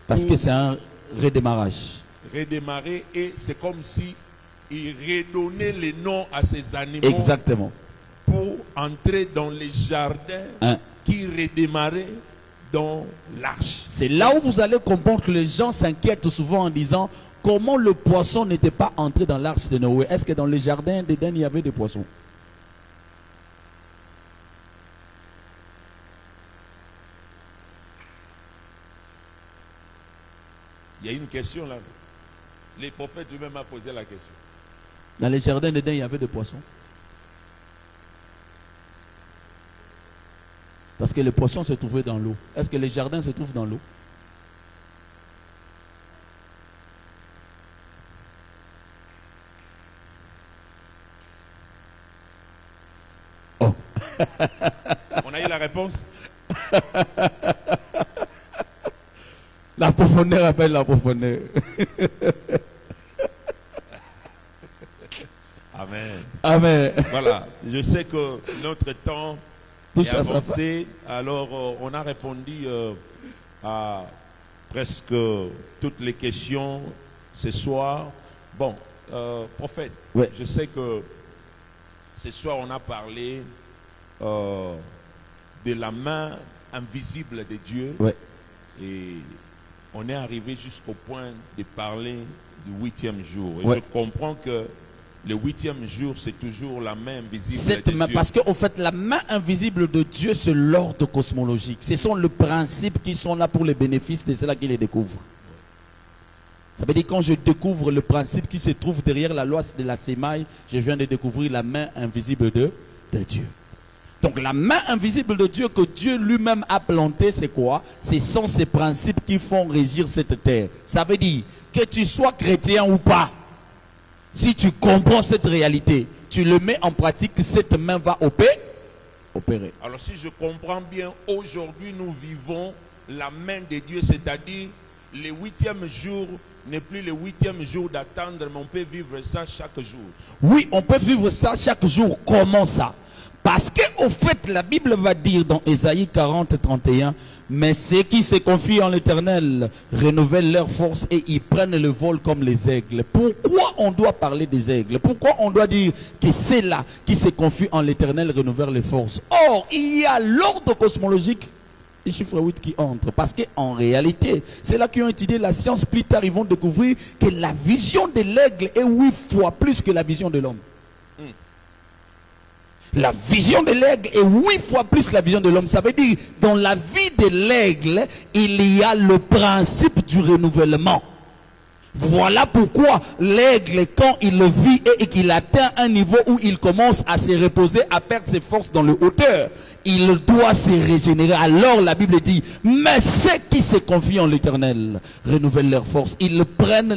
Parce que c'est un redémarrage. Redémarrer, et c'est comme si il redonnait les noms à ces animaux. Exactement. Pour entrer dans les jardins qui redémarraient dans l'arche. C'est là où vous allez comprendre que les gens s'inquiètent souvent en disant comment le poisson n'était pas entré dans l'arche de Noé. Est-ce que dans les jardins d'Éden il y avait des poissons? Il y a une question là. Les prophètes eux-mêmes ont posé la question. Dans les jardins d'Éden il y avait des poissons? Parce que les poissons se trouvaient dans l'eau. Est-ce que les jardins se trouvent dans l'eau? Oh. On a eu la réponse? La profondeur appelle la profondeur. Amen. Amen. Voilà, je sais que notre temps est avancé, alors on a répondu à presque toutes les questions ce soir. Bon, prophète, je sais que ce soir on a parlé de la main invisible de Dieu. Et on est arrivé jusqu'au point de parler du 8e jour. Et je comprends que le 8e jour, c'est toujours la main invisible de Dieu. Parce qu'en fait, la main invisible de Dieu, c'est l'ordre cosmologique. Ce sont les principes qui sont là pour les bénéfices de ceux-là qui les découvrent. Ça veut dire quand je découvre le principe qui se trouve derrière la loi de la sémaille, je viens de découvrir la main invisible de Dieu. Donc la main invisible de Dieu que Dieu lui-même a plantée, c'est quoi? Ce sont ces principes qui font régir cette terre. Ça veut dire que tu sois chrétien ou pas, si tu comprends cette réalité, tu le mets en pratique, cette main va opérer. Alors si je comprends bien, aujourd'hui nous vivons la main de Dieu, c'est-à-dire le 8e jour n'est plus le 8e jour d'attendre, mais on peut vivre ça chaque jour. Oui, on peut vivre ça chaque jour. Comment ça? Parce qu'au fait, la Bible va dire dans Ésaïe 40, 31, mais ceux qui se confient en l'Éternel renouvellent leur force et ils prennent le vol comme les aigles. Pourquoi on doit parler des aigles? Pourquoi on doit dire que c'est là qui se confient en l'Éternel renouvellent les forces? Or, il y a l'ordre cosmologique du chiffre 8 qui entre. Parce qu'en réalité, c'est là qui ont étudié la science plus tard, ils vont découvrir que la vision de l'aigle est 8 fois plus que la vision de l'homme. La vision de l'aigle est 8 fois plus que la vision de l'homme. Ça veut dire, dans la vie de l'aigle, il y a le principe du renouvellement. Voilà pourquoi l'aigle, quand il le vit et qu'il atteint un niveau où il commence à se reposer, à perdre ses forces dans le hauteur, il doit se régénérer. Alors la Bible dit, mais ceux qui se confient en l'Éternel renouvellent leurs forces. Ils prennent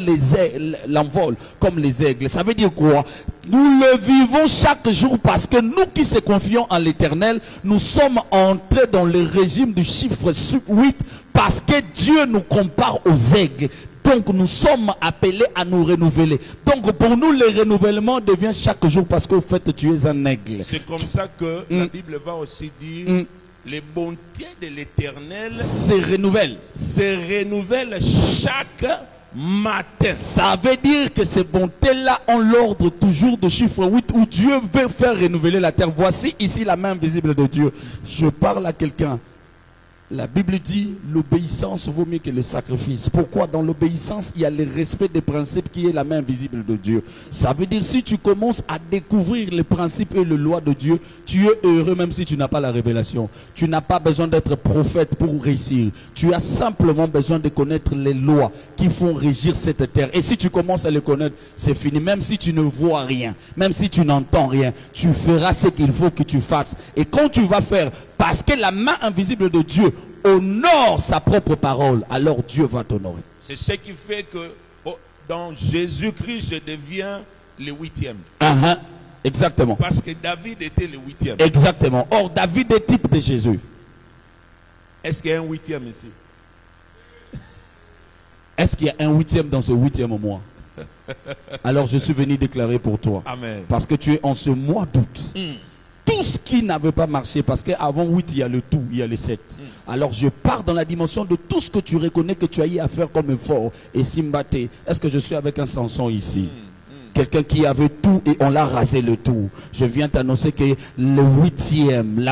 l'envol comme les aigles. Ça veut dire quoi? Nous le vivons chaque jour parce que nous qui se confions en l'Éternel, nous sommes entrés dans le régime du chiffre 8 parce que Dieu nous compare aux aigles. Donc nous sommes appelés à nous renouveler. Donc pour nous le renouvellement devient chaque jour parce qu'au fait tu es un aigle. C'est comme ça que la Bible va aussi dire les bontés de l'Éternel se renouvellent. Chaque matin. Ça veut dire que ces bontés-là ont l'ordre toujours de chiffre 8 où Dieu veut faire renouveler la terre. Voici ici la main invisible de Dieu. Je parle à quelqu'un. La Bible dit l'obéissance vaut mieux que le sacrifice. Pourquoi? Dans l'obéissance, il y a le respect des principes qui est la main invisible de Dieu. Ça veut dire si tu commences à découvrir les principes et les lois de Dieu, tu es heureux même si tu n'as pas la révélation. Tu n'as pas besoin d'être prophète pour réussir. Tu as simplement besoin de connaître les lois qui font régir cette terre. Et si tu commences à les connaître, c'est fini. Même si tu ne vois rien, même si tu n'entends rien, tu feras ce qu'il faut que tu fasses. Et quand tu vas faire, parce que la main invisible de Dieu honore sa propre parole, alors Dieu va t'honorer. C'est ce qui fait que dans Jésus-Christ, je deviens le 8e. Exactement. Parce que David était le 8e. Exactement. Or, David est type de Jésus. Est-ce qu'il y a un 8e ici? Est-ce qu'il y a un 8e dans ce 8e mois? Alors, je suis venu déclarer pour toi. Amen. Parce que tu es en ce mois d'août. Tout ce qui n'avait pas marché, parce qu'avant 8, il y a le tout, il y a le 7. Alors je pars dans la dimension de tout ce que tu reconnais que tu as eu à faire comme effort. Et Simbate, est-ce que je suis avec un Samson ici? Quelqu'un qui avait tout et on l'a rasé le tout. Je viens t'annoncer que la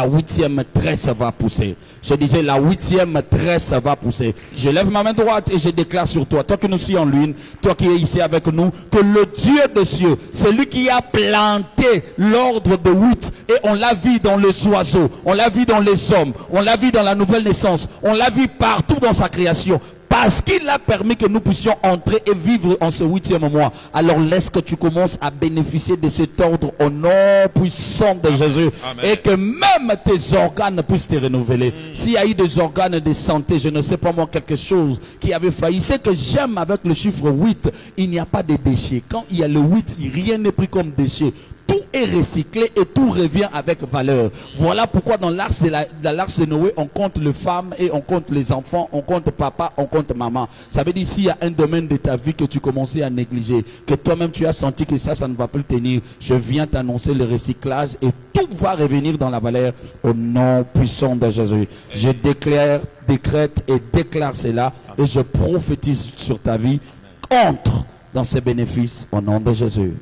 8e tresse va pousser. Je disais la 8e tresse va pousser. Je lève ma main droite et je déclare sur toi, toi qui nous suis en lune, toi qui es ici avec nous, que le Dieu des cieux, c'est lui qui a planté l'ordre de 8 et on l'a vu dans les oiseaux, on l'a vu dans les hommes, on l'a vu dans la nouvelle naissance, on l'a vu partout dans sa création. Parce qu'il a permis que nous puissions entrer et vivre en ce 8e mois. Alors laisse que tu commences à bénéficier de cet ordre au nom puissant de Jésus. Amen. Et que même tes organes puissent te renouveler. S'il y a eu des organes de santé, je ne sais pas moi, quelque chose qui avait failli. C'est que j'aime avec le chiffre 8, il n'y a pas de déchets. Quand il y a le 8, rien n'est pris comme déchet. Tout est recyclé et tout revient avec valeur. Voilà pourquoi dans l'arche de Noé, on compte les femmes et on compte les enfants, on compte papa, on compte maman. Ça veut dire s'il y a un domaine de ta vie que tu commençais à négliger, que toi-même tu as senti que ça ne va plus tenir, je viens t'annoncer le recyclage et tout va revenir dans la valeur au nom puissant de Jésus. Je décrète et déclare cela et je prophétise sur ta vie. Entre dans ces bénéfices au nom de Jésus.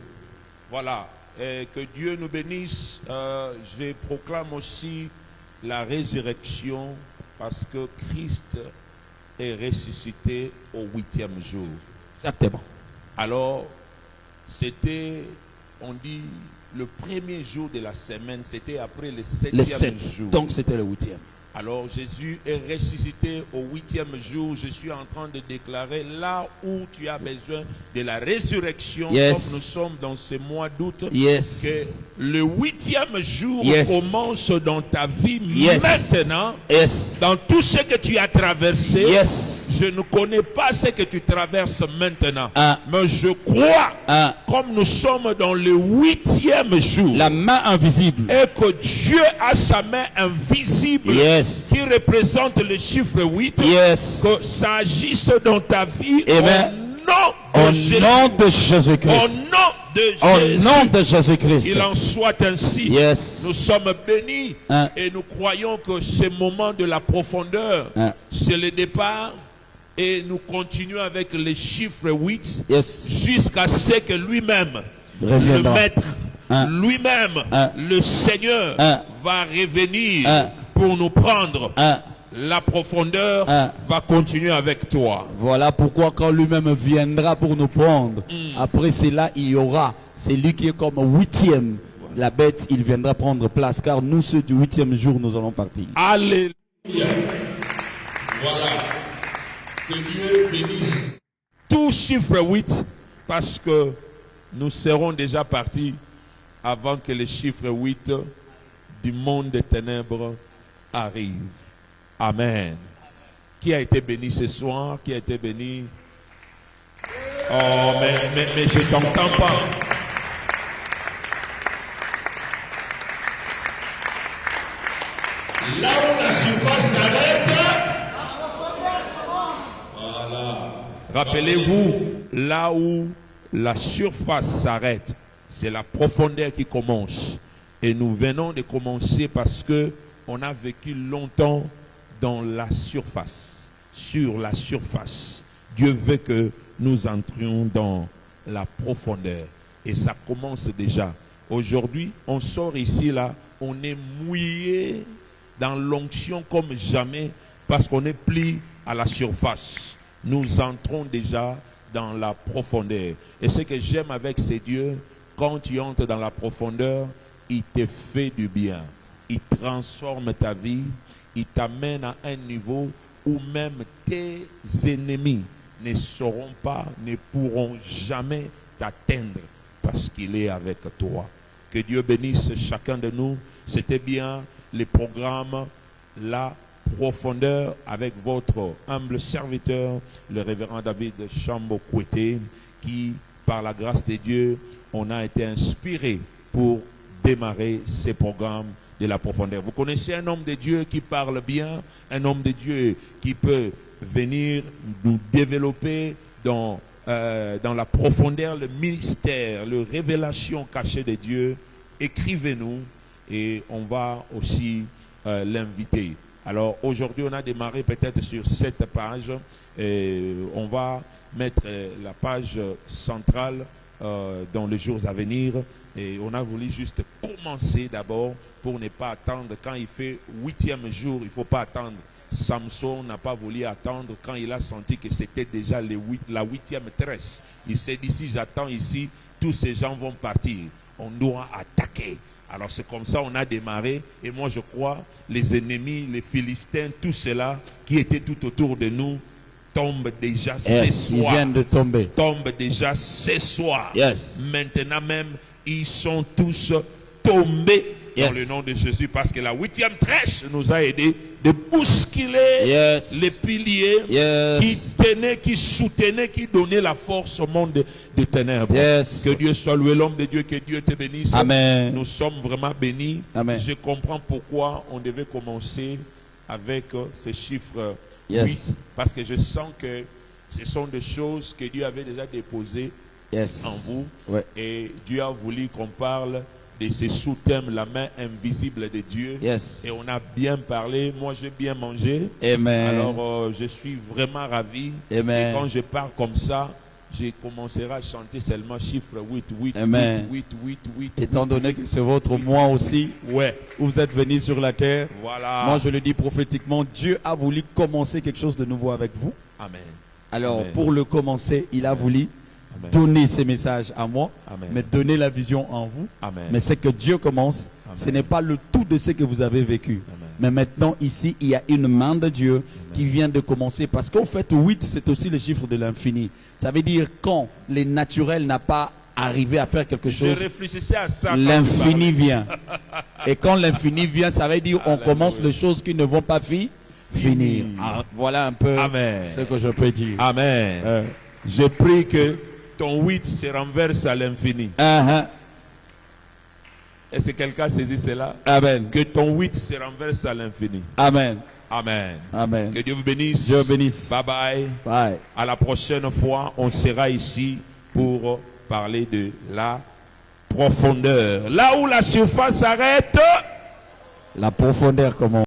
Voilà. Et que Dieu nous bénisse. Je proclame aussi la résurrection parce que Christ est ressuscité au 8e jour. Exactement. Alors, c'était, on dit, le premier jour de la semaine, c'était après le 7e jour. Donc c'était le 8e. Alors Jésus est ressuscité au 8e jour. Je suis en train de déclarer là où tu as besoin de la résurrection, Yes. comme nous sommes dans ce mois d'août, Yes. que le 8e jour Yes. commence dans ta vie Yes. maintenant. Yes. Dans tout ce que tu as traversé, Yes. je ne connais pas ce que tu traverses maintenant, Ah. mais je crois, Ah. comme nous sommes dans le 8e jour, La main invisible. et que Dieu a sa main invisible, Yes. qui représente le chiffre 8, Yes. que ça agisse dans ta vie Amen. au nom Au de Jésus. nom de Au Jésus-Christ. nom de Au Jésus. nom de Jésus-Christ. Il en soit ainsi. Yes. Nous sommes bénis Hein. et nous croyons que ce moment de la profondeur, Hein. c'est le départ, et nous continuons avec le chiffre 8 Yes. jusqu'à ce que lui-même, le Reviendra. Maître, Hein. lui-même, Hein. le Seigneur, Hein. va revenir Hein. pour nous prendre. Hein. La profondeur Hein. va continuer avec toi. Voilà pourquoi quand lui-même viendra pour nous prendre, après cela, il y aura celui qui est comme 8e. La bête, il viendra prendre place, car nous, ceux du 8e jour, nous allons partir. Alléluia. Voilà. Que Dieu bénisse tout chiffre 8, parce que nous serons déjà partis avant que le chiffre 8 du monde des ténèbres arrive. Amen. Qui a été béni ce soir? Qui a été béni? Oh, mais je t'entends pas. Là où la surface s'arrête, voilà. Rappelez-vous, là où la surface s'arrête, c'est la profondeur qui commence. Et nous venons de commencer parce que on a vécu longtemps dans la surface, sur la surface. Dieu veut que nous entrions dans la profondeur. Et ça commence déjà. Aujourd'hui, on sort ici, là, on est mouillé dans l'onction comme jamais, parce qu'on n'est plus à la surface. Nous entrons déjà dans la profondeur. Et ce que j'aime avec ces dieux, quand tu entres dans la profondeur, il te fait du bien. Il transforme ta vie. Il t'amène à un niveau où même tes ennemis ne sauront pas, ne pourront jamais t'atteindre parce qu'il est avec toi. Que Dieu bénisse chacun de nous. C'était bien le programme La Profondeur avec votre humble serviteur, le révérend David Chambo-Kouété, qui, par la grâce de Dieu, on a été inspiré pour démarrer ces programmes de la profondeur. Vous connaissez un homme de Dieu qui parle bien, un homme de Dieu qui peut venir nous développer dans la profondeur, le mystère, la révélation cachée de Dieu. Écrivez-nous et on va aussi l'inviter. Alors aujourd'hui, on a démarré peut-être sur cette page. Et on va mettre la page centrale dans les jours à venir. Et on a voulu juste commencer d'abord pour ne pas attendre. Quand il fait 8e jour, il ne faut pas attendre. Samson n'a pas voulu attendre quand il a senti que c'était déjà la 8e tresse. Il s'est dit, si j'attends ici, tous ces gens vont partir. On doit attaquer. Alors c'est comme ça on a démarré. Et moi je crois, les ennemis, les Philistins, tout cela qui était tout autour de nous, tombent déjà ce soir. Ils viennent de tomber. Tombent déjà ce soir. Yes. Maintenant même, ils sont tous tombés dans Yes. le nom de Jésus, parce que la 8e tresse nous a aidés de bousculer Yes. les piliers Yes. qui tenaient, qui soutenaient, qui donnaient la force au monde des ténèbres. Yes. Que Dieu soit loué, l'homme de Dieu, que Dieu te bénisse. Amen. Nous sommes vraiment bénis. Amen. Je comprends pourquoi on devait commencer avec ce chiffre Yes. 8, parce que je sens que ce sont des choses que Dieu avait déjà déposées Yes. en vous. Ouais. Et Dieu a voulu qu'on parle de ces sous-thèmes, la main invisible de Dieu. Yes. Et on a bien parlé. Moi, j'ai bien mangé. Amen. Alors, je suis vraiment ravi. Amen. Et quand je parle comme ça, je commencerai à chanter seulement chiffre 8, 8, Amen. 8, 8, 8, 8. Étant donné que c'est votre mois aussi, Ouais, où vous êtes venus sur la terre, voilà. moi je le dis prophétiquement, Dieu a voulu commencer quelque chose de nouveau avec vous. Amen. Alors Amen. pour le commencer, il a voulu Amen. donner ces messages à moi, Amen. mais donner la vision en vous. Amen. Mais c'est que Dieu commence, Amen. ce n'est pas le tout de ce que vous avez vécu. Amen. Mais maintenant, ici, il y a une main de Dieu qui vient de commencer. Parce qu'au fait, 8, c'est aussi le chiffre de l'infini. Ça veut dire quand le naturel n'a pas arrivé à faire quelque Je chose, réfléchissais à ça. quand tu l'infini parlais. vient. Et quand l'infini vient, ça veut dire on Alléluia. commence les choses qui ne vont pas finir. Ah, voilà un peu Amen. ce que je peux dire. Amen. Je prie que ton 8 se renverse à l'infini. Est-ce que quelqu'un saisit cela? Amen. Que ton 8 se renverse à l'infini. Amen. Amen. Amen. Que Dieu vous bénisse. Dieu bénisse. Bye bye. Bye. À la prochaine fois, on sera ici pour parler de la profondeur. Là où la surface s'arrête, La profondeur commence.